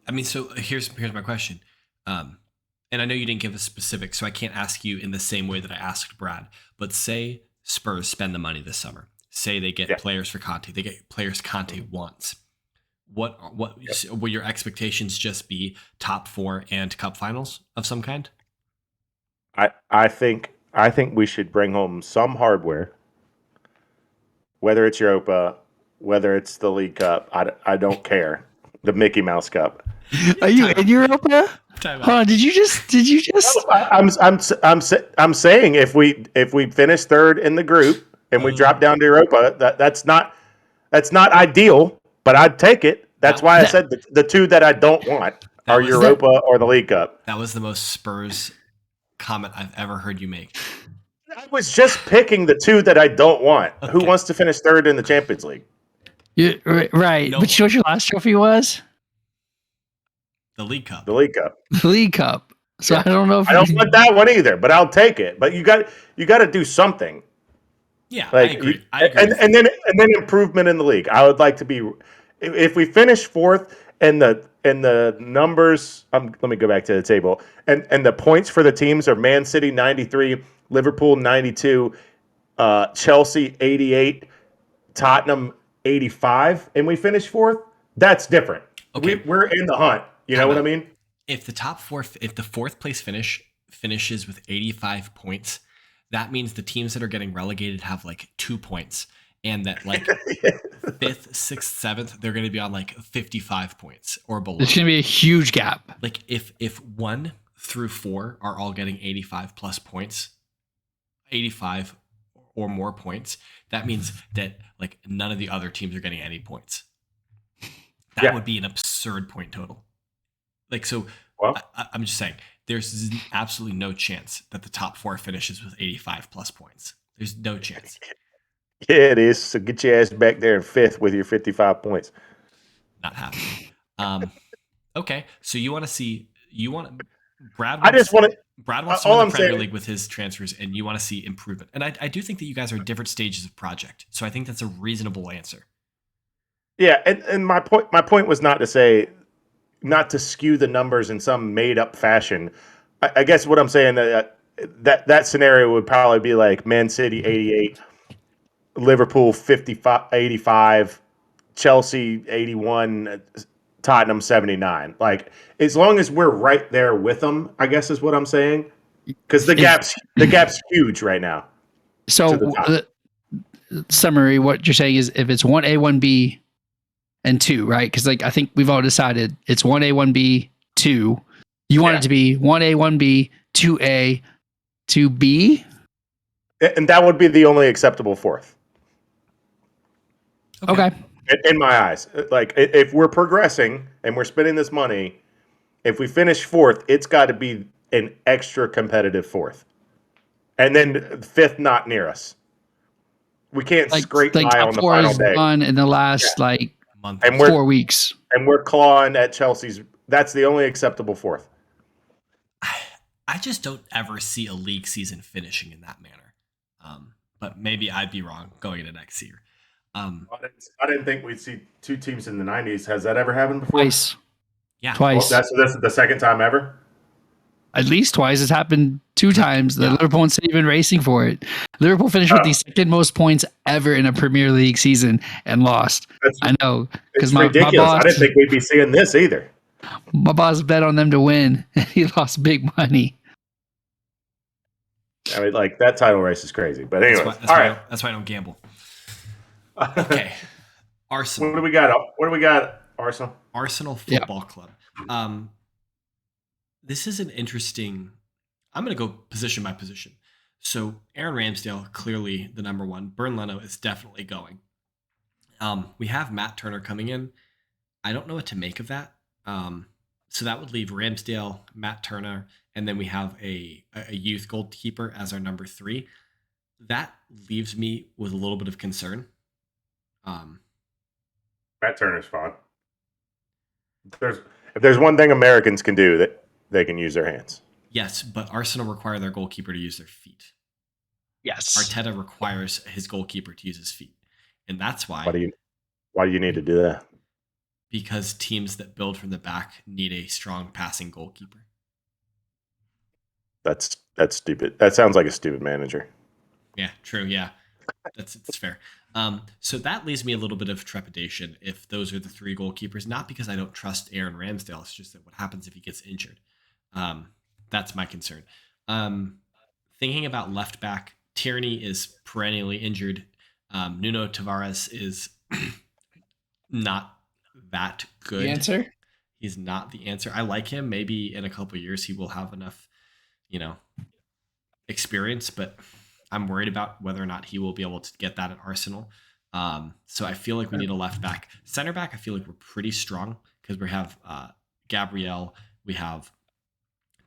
I mean, so here's my question. And I know you didn't give a specific, so I can't ask you in the same way that I asked Brad. But say Spurs spend the money this summer. Say they get players for Conte. They get players Conte wants. What will your expectations just be? Top 4 and cup finals of some kind? I think we should bring home some hardware, whether it's Europa, whether it's the League Cup. I don't care. The Mickey Mouse Cup. Are you in Europa? Huh? Did you just? I'm saying if we finish third in the group and we drop down to Europa, that's not ideal, but I'd take it. That's why I said the two that I don't want are Europa or the League Cup. That was the most Spurs comment I've ever heard you make. I was just picking the two that I don't want. Okay. Who wants to finish third in the Champions League? Yeah, right. No. But you know what your last trophy was? The League Cup. The League Cup. The League Cup. So yeah. I don't know if I don't want that one either, but I'll take it. But you got to do something. Yeah, like, I agree. And then improvement in the league. I would like to be if we finish fourth and the numbers. Let me go back to the table and the points for the teams are Man City 93, Liverpool 92, Chelsea 88, Tottenham 85, and we finish fourth. That's different. Okay. We're in the hunt. You know what I mean? If the fourth place finishes with 85 points, that means the teams that are getting relegated have like 2 points, and that like 5th, 6th, 7th, they're going to be on like 55 points or below. There's going to be a huge gap. Like if 1 through 4 are all getting 85 plus points, 85 or more points, that means that like none of the other teams are getting any points. That would be an absurd point total. Like, so I'm just saying there's absolutely no chance that the top 4 finishes with 85 plus points. There's no chance. Yeah, it is. So get your ass back there in 5th with your 55 points. Not happening. Okay, so you want to see Brad I just wants want to. Brad wants to All win the I'm Premier saying, League with his transfers, and you want to see improvement. And I do think that you guys are different stages of project, so I think that's a reasonable answer. yeah, and my point was not to skew the numbers in some made up fashion. I guess what I'm saying that scenario would probably be like Man City 88, Liverpool 55, 85, Chelsea 81, Tottenham 79. Like as long as we're right there with them, I guess is what I'm saying. Because the gap's huge right now to the So top. summary, what you're saying is if it's 1A, 1B, and 2, right? Because like I think we've all decided it's 1A, 1B, 2. You want it to be 1A, 1B, 2A, 2B? And that would be the only acceptable fourth. Okay. In my eyes. Like if we're progressing and we're spending this money, if we finish 4th, it's got to be an extra competitive 4th. And then 5th not near us. We can't scrape Like by top on the 4 final is day. done in the last Month And 4 weeks. And we're clawing at Chelsea's. That's the only acceptable 4th. I just don't ever see a league season finishing in that manner. But maybe I'd be wrong going into next year. I didn't think we'd see 2 teams in the 90s. Has that ever happened before? Twice. Yeah. Twice. Well, this is the second time ever? At least twice. It's happened 2 times. The Yeah. Liverpool and City have been racing for it. Liverpool finished with the second most points ever in a Premier League season and lost. I know. It's My ridiculous. boss, I didn't think we'd be seeing this either. my boss bet on them to win, and he lost big money. I mean, like that title race is crazy. But anyway, that's why I don't gamble. Okay, Arsenal. What do we got? Arsenal? Arsenal Football Club. This is an interesting. I'm going to go position by position. So Aaron Ramsdale, clearly the number one. Bernd Leno is definitely going. We have Matt Turner coming in. I don't know what to make of that. So that would leave Ramsdale, Matt Turner, and then we have a youth goalkeeper as our number 3. That leaves me with a little bit of concern. Matt Turner's fine. If there's one thing Americans can do, that they can use their hands. Yes, but Arsenal require their goalkeeper to use their feet. Yes. Arteta requires his goalkeeper to use his feet. And that's why. Why do you need to do that? Because teams that build from the back need a strong passing goalkeeper. That's stupid. That sounds like a stupid manager. Yeah, true. Yeah, that's fair. So that leaves me a little bit of trepidation if those are the 3 goalkeepers. Not because I don't trust Aaron Ramsdale. It's just that what happens if he gets injured. That's my concern. Thinking about left back, Tierney is perennially injured. Nuno Tavares is not that good. The answer? He's not the answer. I like him. Maybe in a couple of years he will have enough, experience, but I'm worried about whether or not he will be able to get that at Arsenal. So I feel like we need a left back. Center back, I feel like we're pretty strong because we have Gabriel, we have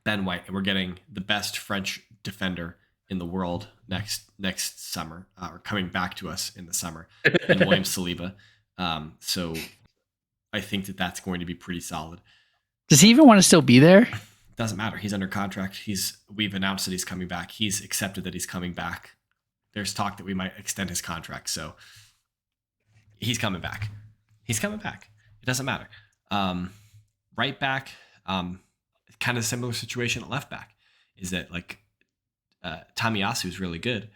Ben White, and we're getting the best French defender in the world next summer, or coming back to us in the summer, in William Saliba. So I think that's going to be pretty solid. Does he even want to still be there? Doesn't matter. He's under contract. We've announced that he's coming back. He's accepted that he's coming back. There's talk that we might extend his contract. So he's coming back. He's coming back. It doesn't matter. Right back, kind of similar situation at left back. Is that Tomiyasu is really good,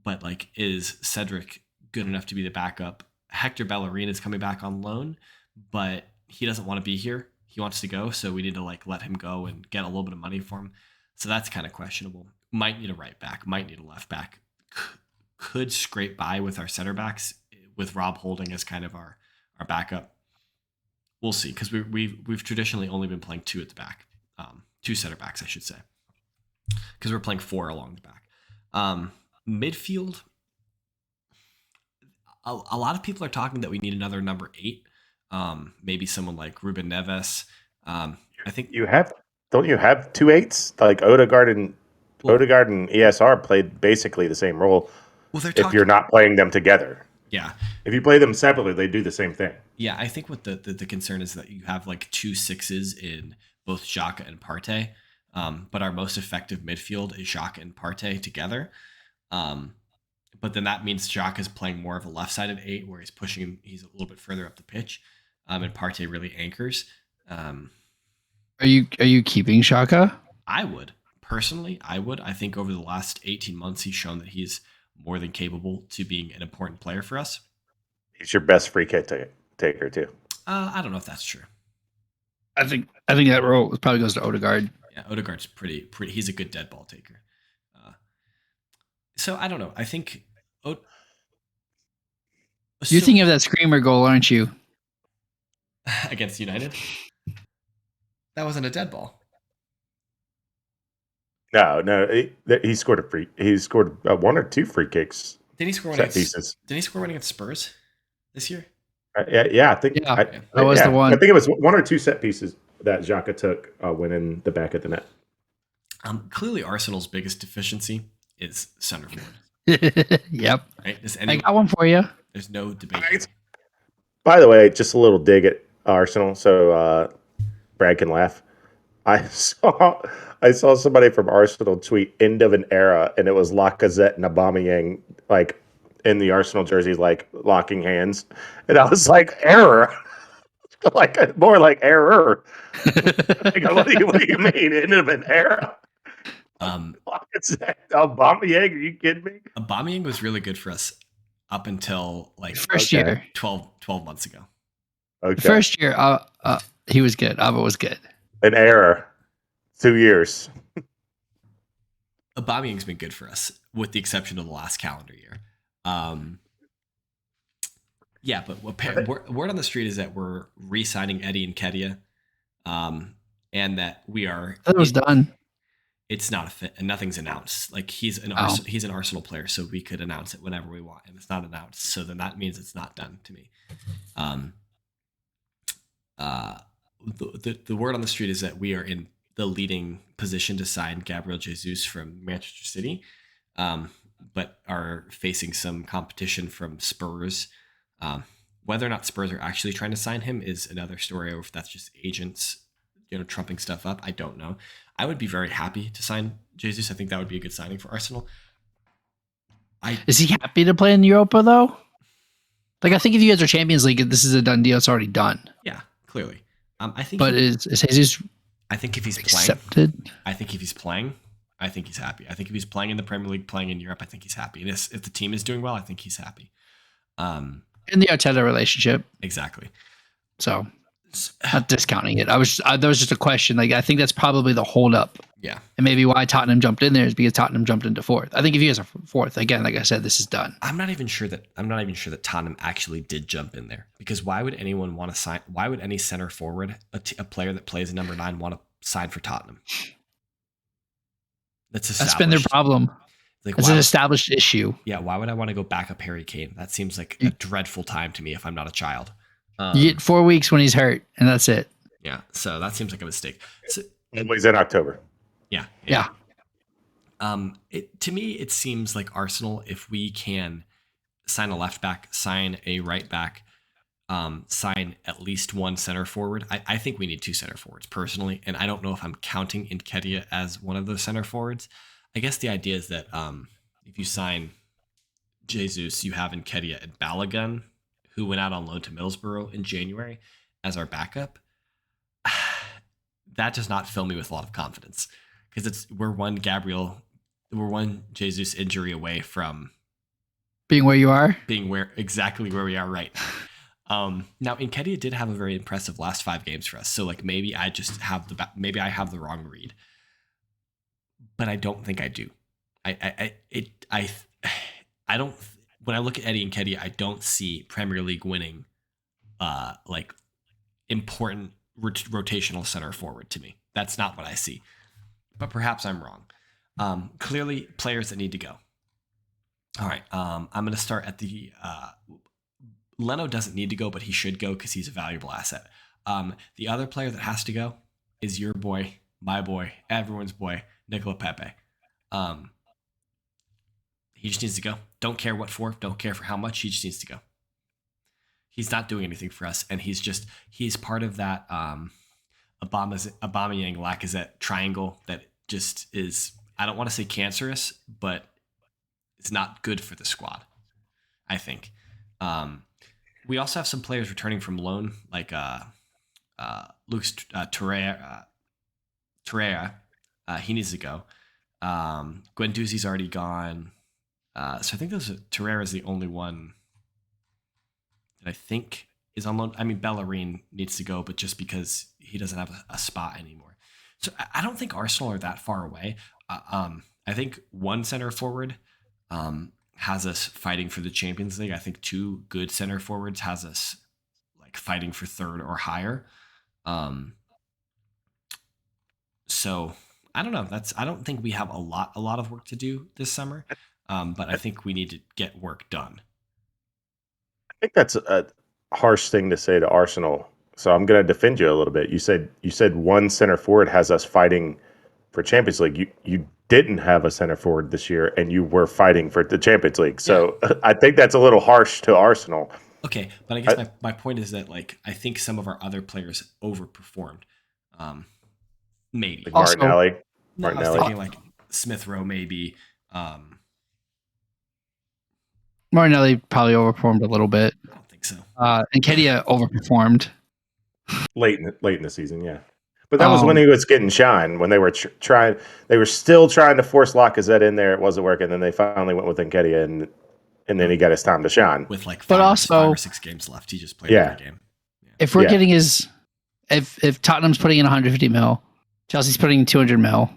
but is Cedric good enough to be the backup? Hector Bellerin is coming back on loan, but he doesn't want to be here. He wants to go, so we need to let him go and get a little bit of money for him. So that's kind of questionable. Might need a right back, might need a left back. Could scrape by with our center backs with Rob Holding as kind of our backup. We'll see, because we've traditionally only been playing 2 at the back, 2 center backs, I should say, because we're playing 4 along the back. Midfield, a lot of people are talking that we need another number 8. Maybe someone like Ruben Neves. I think don't you have 2 8s? Like Odegaard and ESR played basically the same role Well, they're if you're not playing them together. Yeah. If you play them separately, they do the same thing. Yeah, I think what the concern is that you have like 2 6s in both Xhaka and Partey, but our most effective midfield is Xhaka and Partey together. But then that means Xhaka is playing more of a left-sided 8, where he's pushing him. He's a little bit further up the pitch, and Partey really anchors. Are you keeping Shaka? I would personally. I would. I think over the last 18 months, he's shown that he's more than capable to being an important player for us. He's your best free kick taker too. I don't know if that's true. I think that role probably goes to Odegaard. Yeah, Odegaard's pretty. He's a good dead ball taker. So I don't know. I think. You're thinking of that screamer goal, aren't you? Against United. That wasn't a dead ball. No. He scored He scored 1 or 2 free kicks. Did he score one pieces? Did he score one against Spurs this year? Yeah, I think. Yeah, that was the one. I think it was 1 or 2 set pieces that Xhaka took when in the back of the net. Clearly, Arsenal's biggest deficiency is center forward. Yep. Right? I got one for you. There's no debate. Right. By the way, just a little dig at Arsenal, so Brad can laugh. I saw somebody from Arsenal tweet "end of an era," and it was Lacazette and Aubameyang like in the Arsenal jerseys, like locking hands, and I was like, "Error." Like more like error. Like, what do you mean? End of an era? Aubameyang, are you kidding me? Aubameyang was really good for us up until like first year, 12 months ago. Okay. First year, he was good. Abba was good. An error. 2 years. Aubameyang's been good for us, with the exception of the last calendar year. Yeah, but word on the street is that we're re-signing Eddie Nketiah, and that we are. That was done. It's not a fit, and nothing's announced. Like he's an Arsenal player, so we could announce it whenever we want, and it's not announced. So then that means it's not done to me. The word on the street is that we are in the leading position to sign Gabriel Jesus from Manchester City, but are facing some competition from Spurs. Whether or not Spurs are actually trying to sign him is another story, or if that's just agents, trumping stuff up. I don't know. I would be very happy to sign Jesus. I think that would be a good signing for Arsenal. Is he happy to play in Europa though? Like, I think if you guys are Champions League, this is a done deal. It's already done. Yeah, clearly. I think. But is Jesus? I think if he's accepted, I think if he's playing, I think he's happy. I think if he's playing in the Premier League, playing in Europe, I think he's happy. And if the team is doing well, I think he's happy. In the Arteta relationship, exactly. So, not discounting it. That was just a question. Like, I think that's probably the holdup. Yeah. And maybe why Tottenham jumped in there is because Tottenham jumped into fourth. I think if you guys are fourth, again, like I said, this is done. I'm not even sure that Tottenham actually did jump in there, because why would anyone want to sign? Why would any center forward, a player that plays number 9, want to sign for Tottenham? That's been their problem. Like, it's an established issue. Yeah. Why would I want to go back up Harry Kane? That seems like a dreadful time to me if I'm not a child. You get 4 weeks when he's hurt, and that's it. Yeah. So that seems like a mistake. So, he's in October. Yeah. To me, it seems like Arsenal, if we can sign a left back, sign a right back, sign at least one center forward. I think we need 2 center forwards personally, and I don't know if I'm counting Nketiah as one of those center forwards. I guess the idea is that if you sign Jesus, you have Nketiah and Balogun, who went out on loan to Middlesbrough in January, as our backup. That does not fill me with a lot of confidence, because we're one Jesus injury away from being where you are, exactly where we are right now. Now Nketiah did have a very impressive last 5 games for us, so like maybe I have the wrong read, but I don't think I do. I don't. When I look at Eddie Nketiah, I don't see Premier League winning, like important rotational center forward to me. That's not what I see, but perhaps I'm wrong. Clearly, players that need to go. All right, I'm going to start at the. Leno doesn't need to go, but he should go because he's a valuable asset. The other player that has to go is your boy, my boy, everyone's boy, Nicola Pepe. He just needs to go. Don't care what for. Don't care for how much. He just needs to go. He's not doing anything for us, and he's part of that Aubameyang Lacazette triangle that just is, I don't want to say cancerous, but it's not good for the squad, I think. We also have some players returning from loan, like Lucas Torreira. He needs to go. Guendouzi's already gone. So I think Torreira is the only one that I think is on loan. I mean, Bellerin needs to go, but just because he doesn't have a spot anymore. So I don't think Arsenal are that far away. I think one center forward has us fighting for the Champions League. I think two good center forwards has us like fighting for third or higher. So I don't know. I don't think we have a lot of work to do this summer. But I think we need to get work done. I think that's a harsh thing to say to Arsenal. So I'm going to defend you a little bit. You said one center forward has us fighting for Champions League. You didn't have a center forward this year, and you were fighting for the Champions League. So yeah. I think that's a little harsh to Arsenal. Okay, but I guess my point is that like I think some of our other players overperformed. Maybe like Martinelli. No, I was thinking like Smith Rowe maybe. Martinelli probably overperformed a little bit. I don't think so. And Kedia overperformed late in the season, yeah. But that was when he was getting shine. When they were they were still trying to force Lacazette in there. It wasn't working. Then they finally went with Nketiah, and then he got his time to shine. With like five or 6 games left, he just played every game. Yeah. If we're getting if Tottenham's putting in 150 mil, Chelsea's putting in 200 mil.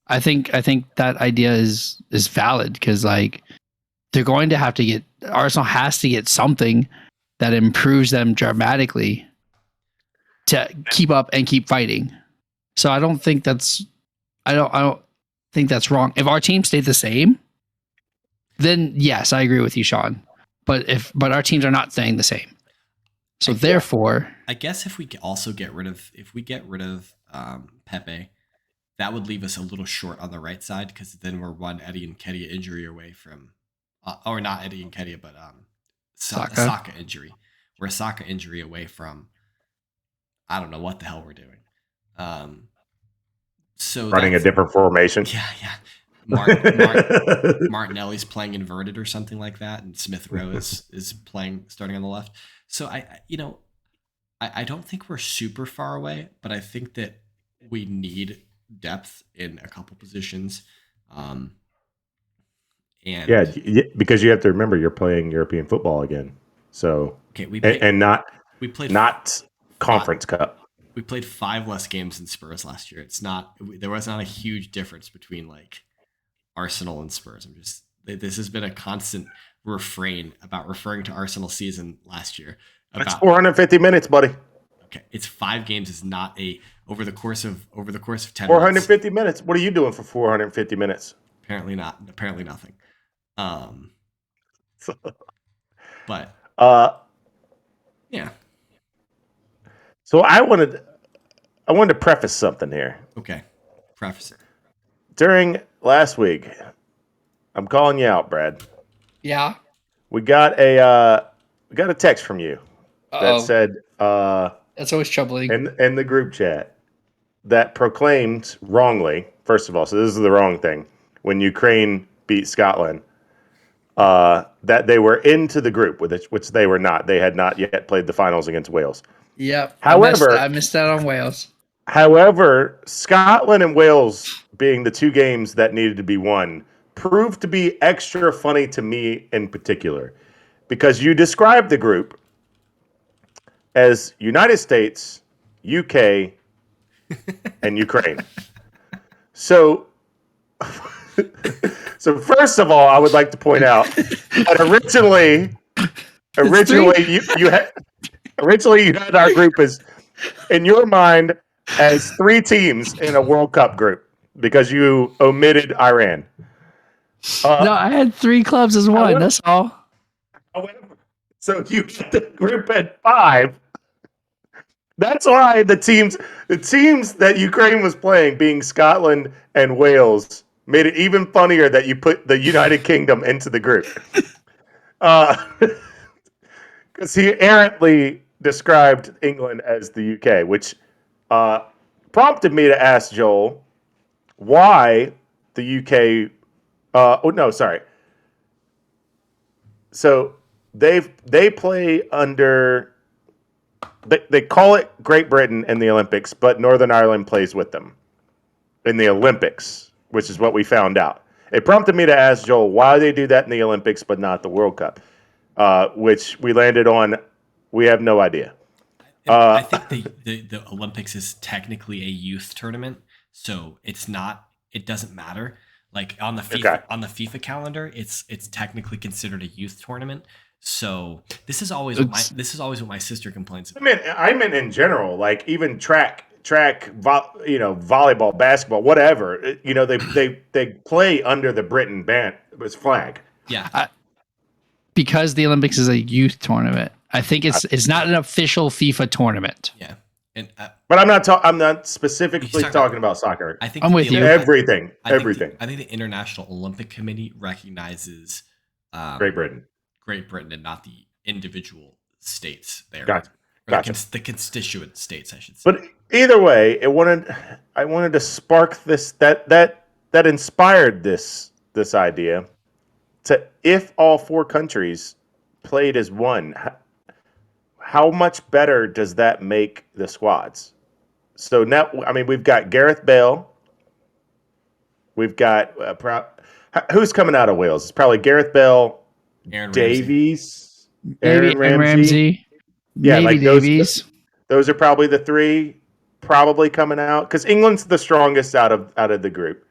I think that idea is valid because like they're going to have to get Arsenal has to get something that improves them dramatically to keep up and keep fighting. So I don't think that's wrong. If our team stayed the same, then yes, I agree with you, Sean. But our teams are not staying the same. So therefore, I guess if we also get rid of Pepe, that would leave us a little short on the right side because then we're one Eddie and Nketiah injury away from, or not Eddie and Nketiah, but Saka injury. We're a Saka injury away from. I don't know what the hell we're doing. So running a different formation. Yeah. Martinelli's playing inverted or something like that, and Smith Rowe is playing starting on the left. So I don't think we're super far away, but I think that we need depth in a couple positions. And because you have to remember you're playing European football again. So not Conference Cup. We played 5 less games than Spurs last year. There was not a huge difference between like Arsenal and Spurs. This has been a constant refrain about referring to Arsenal season last year. That's 450 minutes, buddy. Okay, it's 5 games. Is not over the course of 10. 450 minutes. What are you doing for 450 minutes? Apparently not. Apparently nothing. But yeah. So I wanted to preface something here. Okay, preface it. During last week, I'm calling you out, Brad. Yeah. We got a text from you that said that's always troubling. In the group chat that proclaimed wrongly, first of all, so this is the wrong thing, when Ukraine beat Scotland, that they were into the group, which they were not. They had not yet played the finals against Wales. Yep. However, I missed out on Wales. However, Scotland and Wales being the 2 games that needed to be won proved to be extra funny to me in particular because you described the group as United States, UK, and Ukraine. So first of all, I would like to point out that originally you had our group as, in your mind, as 3 teams in a World Cup group because you omitted Iran. No, I had 3 clubs as one. That's all. So you had the group at 5. That's why the teams that Ukraine was playing, being Scotland and Wales, made it even funnier that you put the United Kingdom into the group. Because he errantly described England as the UK, which prompted me to ask Joel why the UK. Oh no, sorry. So they play under. They call it Great Britain in the Olympics, but Northern Ireland plays with them in the Olympics, which is what we found out. It prompted me to ask Joel why they do that in the Olympics but not the World Cup, which we landed on. We have no idea. I think the Olympics is technically a youth tournament, so it's not. It doesn't matter. Like on the FIFA calendar, it's technically considered a youth tournament. So this is always what my sister complains about. I meant in general, like even track, volleyball, basketball, whatever. They play under the Britain flag. Yeah, because the Olympics is a youth tournament. I think it's not an official FIFA tournament. Yeah, but I'm not specifically talking about soccer. I think I'm with you. Everything. I think the International Olympic Committee recognizes Great Britain, and not the individual states there. Gotcha. The constituent states, I should say. But either way, I wanted to spark this that inspired this idea to, if all four countries played as one, how much better does that make the squads? So now, we've got Gareth Bale. We've got who's coming out of Wales? It's probably Gareth Bale, Aaron Davies, Aaron Ramsey. Yeah, maybe like Davies. Those are probably the three probably coming out because England's the strongest out of the group.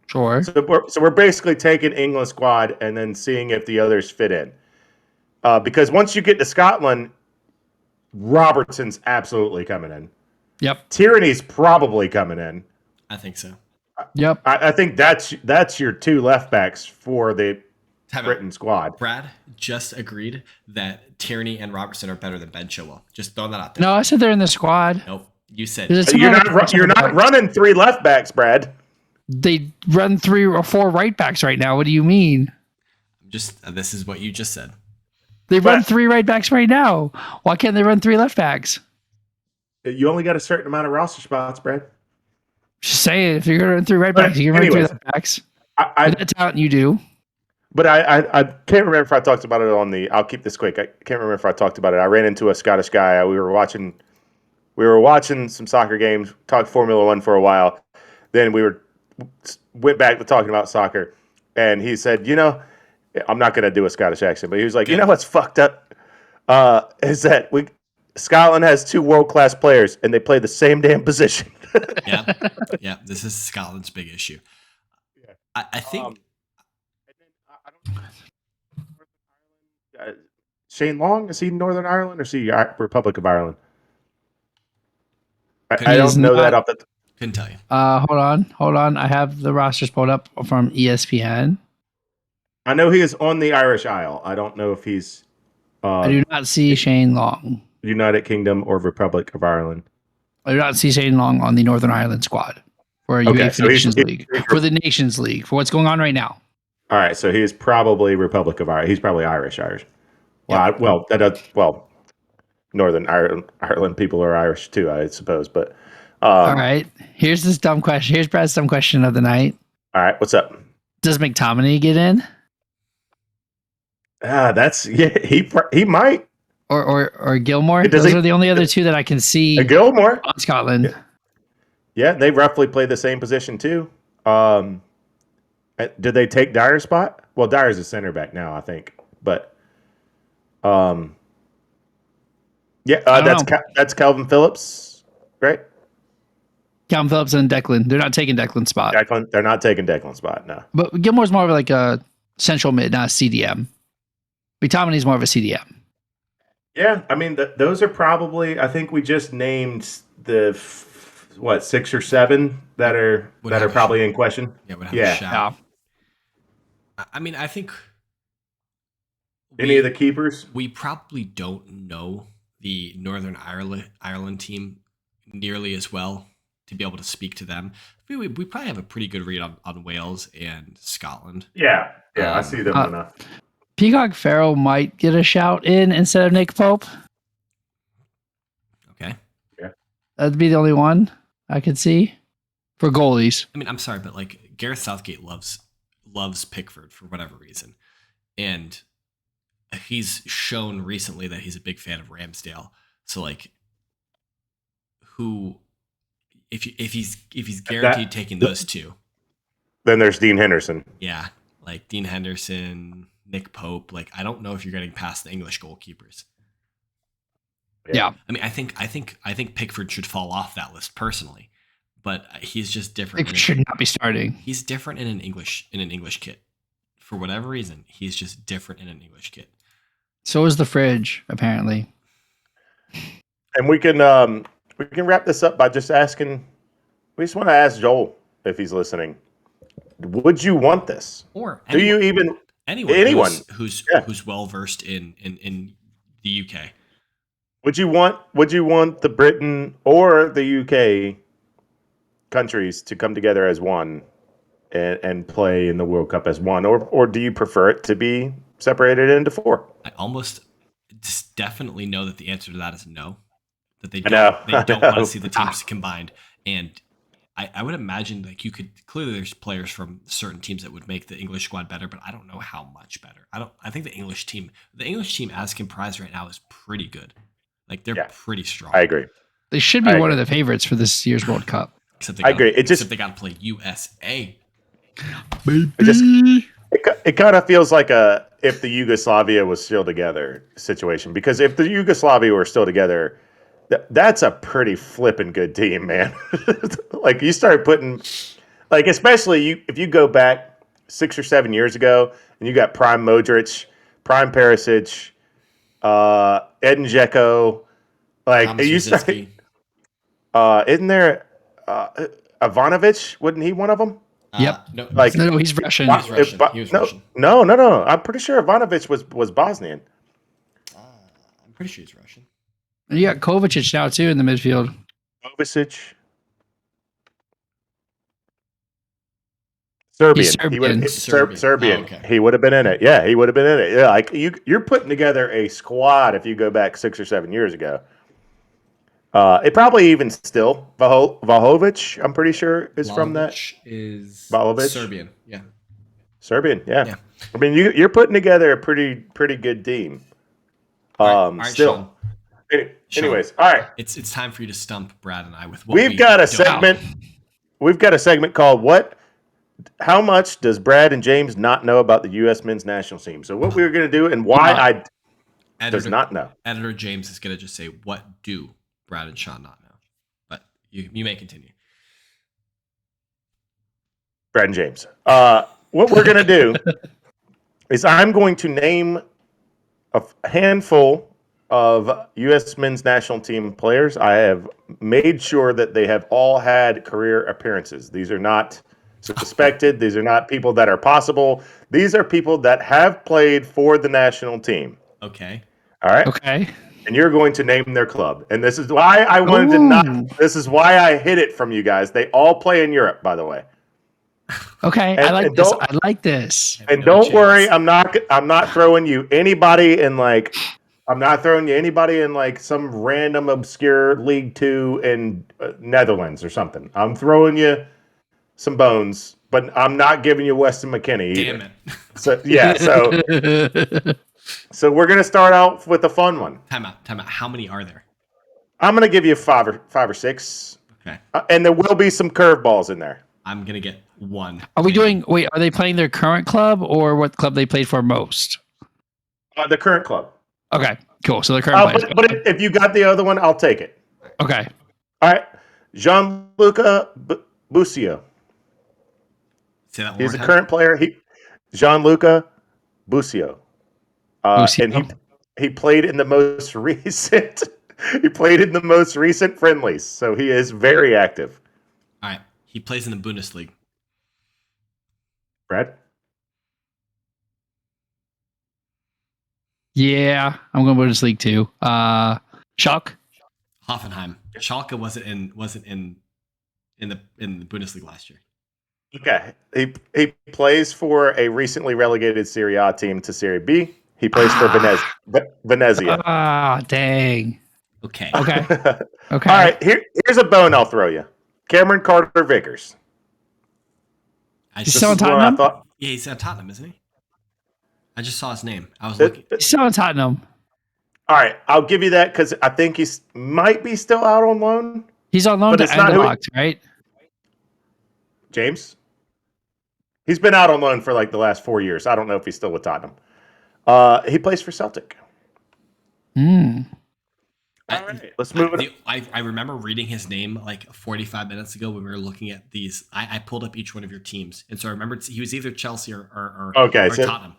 Sure. So we're basically taking England's squad and then seeing if the others fit in. Because once you get to Scotland, Robertson's absolutely coming in. Yep. Tierney's probably coming in. I think so. Yep. I think that's your two left backs for the Britain squad. Brad just agreed that Tierney and Robertson are better than Ben Chilwell. Just throwing that out there. No, I said they're in the squad. Nope. You said you're not running three left backs, Brad. They run 3 or 4 right backs right now. What do you mean? This is what you just said. They run 3 right backs right now. Why can't they run 3 left backs? You only got a certain amount of roster spots, Brad. Just saying, if you're going to run 3 right backs, you can run 3 left backs. With that talent, you do. But I can't remember if I talked about it on the. I'll keep this quick. I can't remember if I talked about it. I ran into a Scottish guy. We were watching some soccer games. Talked Formula One for a while. Then went back to talking about soccer, and he said, I'm not going to do a Scottish accent, but he was like, what's fucked up is that Scotland has 2 world-class players, and they play the same damn position. Yeah. This is Scotland's big issue. Yeah. I think. Shane Long, is he Northern Ireland or is he Republic of Ireland? I don't know that off the. Couldn't tell you. Hold on. I have the rosters pulled up from ESPN. I know he is on the Irish Isle. I don't know if he's. I do not see Shane Long. United Kingdom or Republic of Ireland. I do not see Shane Long on the Northern Ireland squad for UEFA Nations League. For the Nations League, for what's going on right now. All right, so he's probably Republic of Ireland. He's probably Irish. Well, Northern Ireland people are Irish too, I suppose. But all right, here's this dumb question. Here's Brad's dumb question of the night. All right, what's up? Does McTominay get in? He might. Or Gilmore. Those are the only other 2 that I can see. Gilmore on Scotland. Yeah, they roughly play the same position too. Did they take Dyer's spot? Well, Dyer's a center back now, I think. But, that's Calvin Phillips, right? Calvin Phillips and Declan. They're not taking Declan's spot. They're not taking Declan's spot, no. But Gilmore's more of like a central mid, not a CDM. McTominay's more of a CDM. Yeah, those are probably. I think we just named the 6 or 7 that are probably in question. Yeah, would have a shout. I think any of the keepers. We probably don't know the Northern Ireland team nearly as well to be able to speak to them. We probably have a pretty good read on Wales and Scotland. Yeah, I see them enough. Peacock Farrell might get a shout in instead of Nick Pope. Okay. Yeah. That'd be the only one I could see for goalies. I mean, I'm sorry, but like Gareth Southgate loves Pickford for whatever reason. And he's shown recently that he's a big fan of Ramsdale. So like if he's guaranteed taking those two. Then there's Dean Henderson. Yeah. Like Dean Henderson, Nick Pope. Like I don't know if you're getting past the English goalkeepers. Yeah. I mean, I think Pickford should fall off that list personally, but he's just different. Pickford should not be starting. He's different in an English kit. For whatever reason, he's just different in an English kit. So is the fridge, apparently. And we can wrap this up by just asking. We just want to ask Joel if he's listening. Would you want this? Or do you even anyone who's well versed in the UK? Would you want the Britain or the UK countries to come together as one and play in the World Cup as one, or do you prefer it to be separated into four? I almost just definitely know that the answer to that is no. That they don't want to see the teams combined, and I would imagine like you could clearly there's players from certain teams that would make the English squad better, but I don't know how much better. I think the English team as comprised right now is pretty good. Like they're pretty strong. I agree. They should be one of the favorites for this year's World Cup. I agree. Except they got to play USA. It kind of feels like if the Yugoslavia was still together situation, because if the Yugoslavia were still together, that's a pretty flippin' good team, man. Like you start putting, like especially if you go back 6 or 7 years ago and you got prime Modric, prime Perisic, Edin Dzeko, like you start. Isn't there Ivanovic? Wasn't he one of them? Yep. No, he's Russian. Russian. No. I'm pretty sure Ivanovic was Bosnian. I'm pretty sure he's Russian. You got Kovacic now too in the midfield. Kovacic. Serbian. Serbian. Oh, okay. He would have been in it. Yeah, he would have been in it. Yeah, like you're putting together a squad if you go back 6 or 7 years ago. It probably even still Vlahovic, I'm pretty sure, is from that. Is Vlahovic? Serbian. Yeah. Serbian. Yeah. I mean, you're putting together a pretty good team. All right, still. Anyways, all right. It's time for you to stump Brad and I with what We've got a segment. We've got a segment called "What? How much does Brad and James not know about the U.S. men's national team?" So what we were going to do and why does not know. Editor James is going to just say, "What do Brad and Sean not know?" But you may continue. Brad and James. What we're going to do is I'm going to name a handful of U.S. men's national team players. I have made sure that they have all had career appearances. These are not suspected. These are not people that are possible. These are people that have played for the national team. Okay. All right. Okay. And you're going to name their club. And this is why I wanted to not. This is why I hid it from you guys. They all play in Europe, by the way. Okay, I like this. I like this. And don't worry, I'm not throwing you anybody in like. I'm not throwing you anybody in like some random obscure League 2 in Netherlands or something. I'm throwing you some bones, but I'm not giving you Weston McKennie either. Damn it. So yeah, so we're gonna start out with a fun one. Time out. How many are there? I'm gonna give you five or six. Okay. And there will be some curveballs in there. I'm gonna get one. Are we doing? Wait, are they playing their current club or what club they played for most? The current club. Okay, cool. So the current players. But if you got the other one, I'll take it. Okay. All right. Gianluca Busio. Say that one He's more a time. current player. Gianluca Busio. And he played in the most recent. He played in the most recent friendlies, so he is very active. All right. He plays in the Bundesliga. Brad? Yeah, I'm going Bundesliga too. Schalke. Hoffenheim. Schalke wasn't in in the Bundesliga last year. Okay. He plays for a recently relegated Serie A team to Serie B. He plays for Venezia. Ah, dang. Okay. Okay. All right. Here's a bone I'll throw you. Cameron Carter Vickers. He's still in Tottenham? Yeah, he's at Tottenham, isn't he? I just saw his name. I was looking. He's still in Tottenham. All right. I'll give you that because I think he might be still out on loan. He's on loan to Anderlecht, right? James? He's been out on loan for like the last 4 years. I don't know if he's still with Tottenham. He plays for Celtic. All right, let's move it. I remember reading his name like 45 minutes ago when we were looking at these. I pulled up each one of your teams, and so I remembered he was either Chelsea or Tottenham.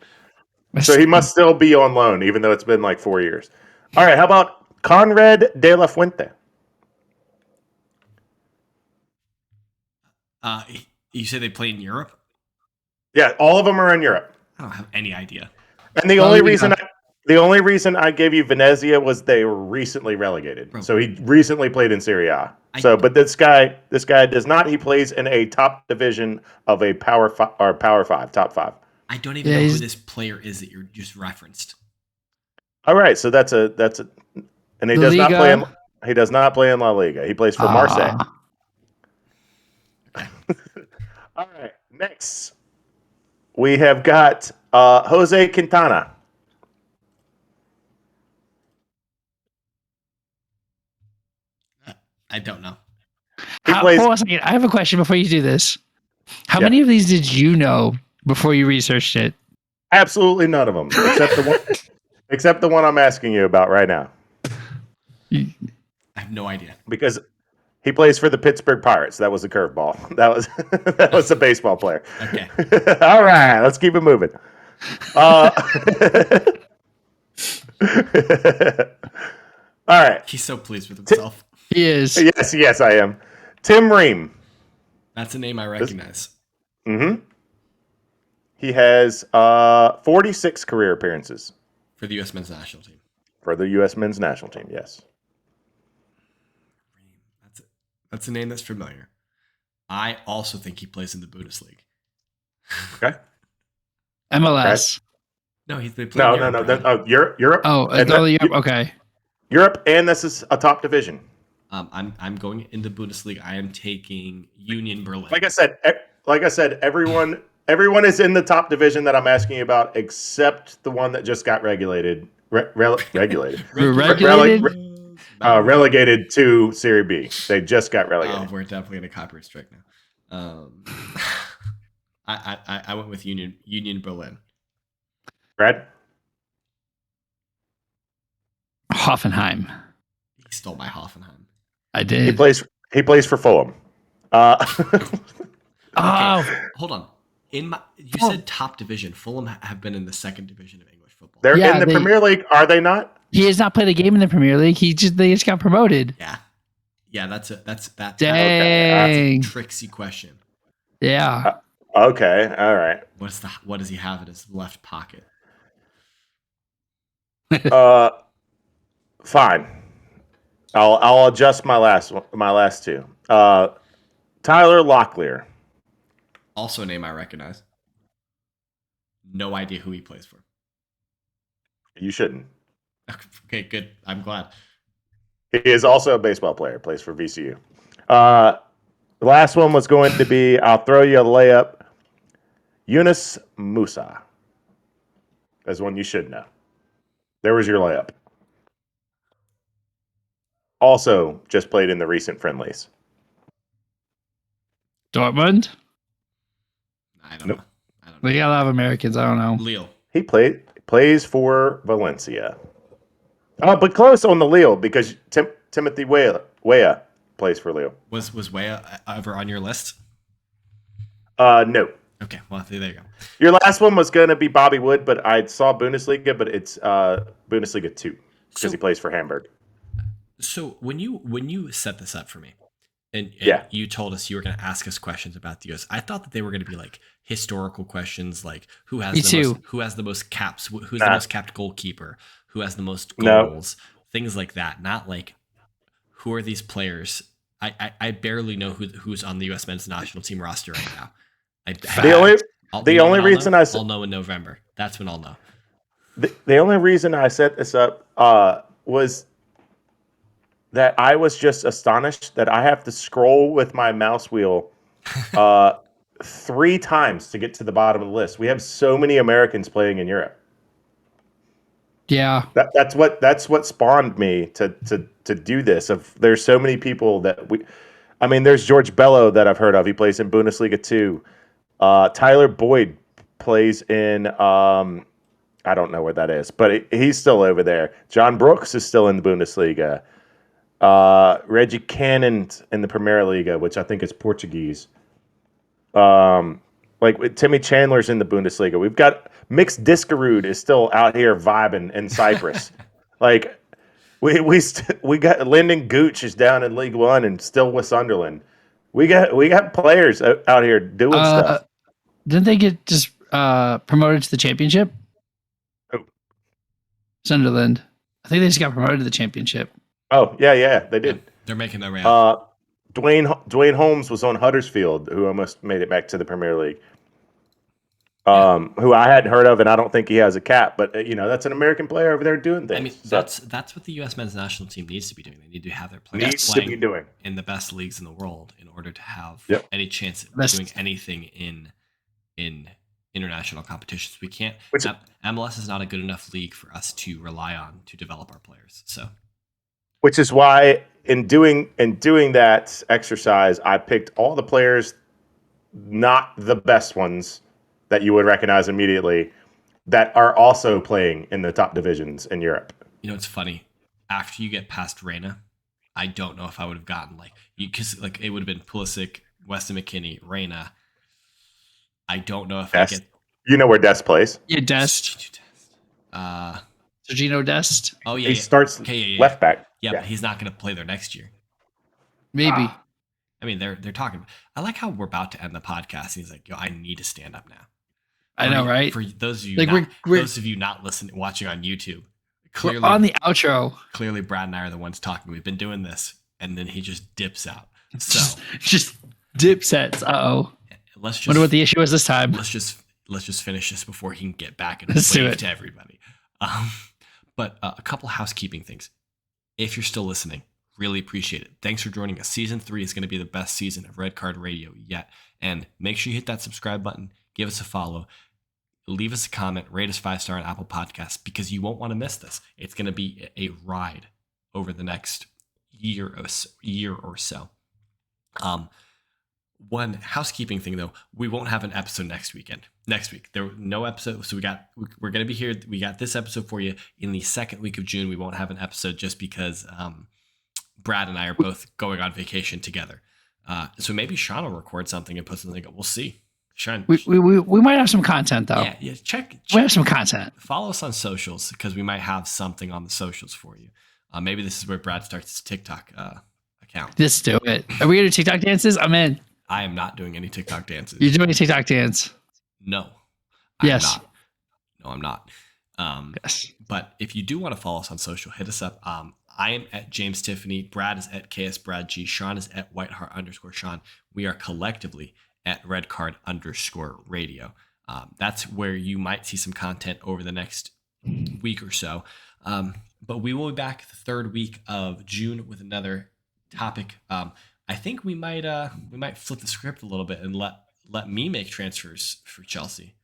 So he must still be on loan, even though it's been like 4 years. All right, how about Conrad de la Fuente? You said they play in Europe? Yeah, all of them are in Europe. I don't have any idea. And the only reason I gave you Venezia was they were recently relegated. Bro. So he recently played in Serie A. But this guy does not. He plays in a top division of a Power 5, top 5. I don't even know who this player is that you just referenced. All right, so that's a and he does not play in La Liga. He plays for Marseille. All right, next we have got Jose Quintana. I don't know. Hold on a second. I have a question before you do this. How many of these did you know before you researched it? Absolutely none of them, except the one I'm asking you about right now. I have no idea. Because he plays for the Pittsburgh Pirates. That was a curveball. That was a baseball player. Okay. All right, let's keep it moving. All right. He's so pleased with himself. He is. Yes, I am. Tim Ream. That's a name I recognize. He has 46 career appearances. For the U.S. men's national team. For the U.S. men's national team, yes. That's a name that's familiar. I also think he plays in the Bundesliga. Okay. MLS. Okay. No, they play in Europe. No. Oh, Europe. Oh, Europe. Okay. Europe, and this is a top division. I'm going into Bundesliga. I am taking Union Berlin. Like I said, everyone is in the top division that I'm asking you about, except the one that just got regulated. Regulated. Relegated to Serie B. They just got relegated. Oh, we're definitely in a copyright strike now. I went with Union Berlin. Brad? Hoffenheim. He stole my Hoffenheim. I did. He plays for Fulham. Okay, hold on. You said top division. Fulham have been in the second division of English football. They're in the Premier League, are they not? He has not played a game in the Premier League. They just got promoted. Yeah. That's Dang. a tricksy question. Yeah. Okay. All right. What does he have in his left pocket? Fine. I'll adjust my last two. Tyler Locklear. Also a name I recognize. No idea who he plays for. You shouldn't. Okay, good. I'm glad. He is also a baseball player. Plays for VCU. The last one was going to be, I'll throw you a layup. Yunus Musa. That's one you should know. There was your layup. Also, just played in the recent friendlies. Dortmund? I don't know. We got a lot of Americans. I don't know. Lille. He plays for Valencia. Oh, but close on the Lille because Timothy Weah plays for Lille. Was Weah ever on your list? No. Okay, well, there you go. Your last one was going to be Bobby Wood, but I saw Bundesliga, but it's Bundesliga 2 because he plays for Hamburg. So when you set this up for me, and you told us you were going to ask us questions about the US, I thought that they were going to be like historical questions, like who has the most caps, who's the most capped goalkeeper, who has the most goals, things like that. Not like who are these players I barely know who's on the U.S. men's national team roster right now. The only reason I'll know in November. That's when I'll know. The only reason I set this up was that I was just astonished that I have to scroll with my mouse wheel 3 times to get to the bottom of the list. We have so many Americans playing in Europe. Yeah. That's what spawned me to do this. There's so many people that there's George Bello that I've heard of. He plays in Bundesliga 2. Tyler Boyd plays in I don't know where that is, but he's still over there. John Brooks is still in the Bundesliga. Reggie Cannon's in the Premier League, which I think is Portuguese. Timmy Chandler's in the Bundesliga. We've got Mixed Discarud is still out here vibing in Cyprus. Like we got Lyndon Gooch is down in League One and still with Sunderland. We got players out here doing stuff. Didn't they get just promoted to the championship? Oh. Sunderland. I think they just got promoted to the championship. Oh, yeah, they did. Yeah, they're making their way up. Dwayne Holmes was on Huddersfield, who almost made it back to the Premier League. Who I hadn't heard of, and I don't think he has a cap. But that's an American player over there doing things. I mean, that's what the U.S. men's national team needs to be doing. They need to have their players playing in the best leagues in the world in order to have any chance of doing anything in international competitions. We can't. MLS is not a good enough league for us to rely on to develop our players. So, which is why in doing that exercise, I picked all the players, not the best ones that you would recognize immediately, that are also playing in the top divisions in Europe. It's funny. After you get past Reyna, I don't know if I would have gotten because it would have been Pulisic, Weston McKennie, Reyna. I don't know if Dest. I get. You know where Dest plays? Yeah, Dest. Sergino Dest. Oh yeah, he starts left back. Yeah, but he's not going to play there next year. Maybe. I mean, they're talking. I like how we're about to end the podcast. And he's like, "Yo, I need to stand up now." I know, right? For those of you, those of you not listening, watching on YouTube, clearly we're on the outro. Clearly, Brad and I are the ones talking. We've been doing this, and then he just dips out. So just dip sets. Let's just wonder what the issue is this time. Let's just finish this before he can get back and wave to everybody. But a couple housekeeping things. If you're still listening, really appreciate it. Thanks for joining us. Season 3 is going to be the best season of Red Card Radio yet. And make sure you hit that subscribe button. Give us a follow. Leave us a comment. Rate us 5-star on Apple Podcasts because you won't want to miss this. It's going to be a ride over the next year or so. One housekeeping thing though, we won't have an episode next week. There no episode, so we're going to be here. We got this episode for you in the second week of June. We won't have an episode just because Brad and I are both going on vacation together. So maybe Sean will record something and put something up. We'll see. Sean, we might have some content though. Yeah. Check. We have some content. Follow us on socials because we might have something on the socials for you. Maybe this is where Brad starts his TikTok account. Let's do it. Are we going to do TikTok dances? I'm in. I am not doing any TikTok dances. You're doing a TikTok dance? No. Yes. I'm not. Yes. But if you do want to follow us on social, hit us up. I am at James Tiffany. Brad is at KSBradG. Sean is at Whiteheart_Sean. We are collectively at Redcard_Radio. That's where you might see some content over the next week or so. But we will be back the third week of June with another topic. I think we might flip the script a little bit and let me make transfers for Chelsea.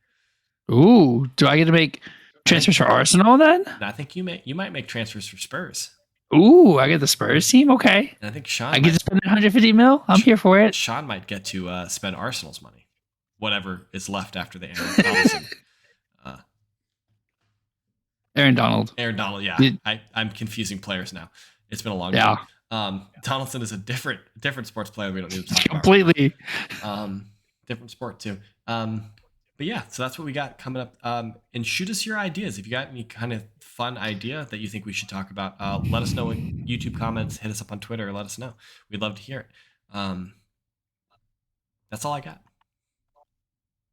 Ooh, do I get to make transfers for Arsenal then? And I think you might make transfers for Spurs. Ooh, I get the Spurs team. Okay. And I think Sean. I get to spend 150 mil. I'm here for it. Sean might get to spend Arsenal's money, whatever is left after the Aaron Donaldson. Aaron Donald. Yeah. I'm confusing players now. It's been a long time. Donaldson is a different sports player. We don't need to talk about. Completely. Different sport too. But yeah, so that's what we got coming up. And shoot us your ideas. If you got any kind of fun idea that you think we should talk about, let us know in YouTube comments. Hit us up on Twitter. Let us know. We'd love to hear it. That's all I got.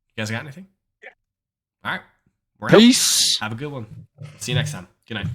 You guys got anything? Yeah. All right. We're Peace. out. Have a good one. See you next time. Good night.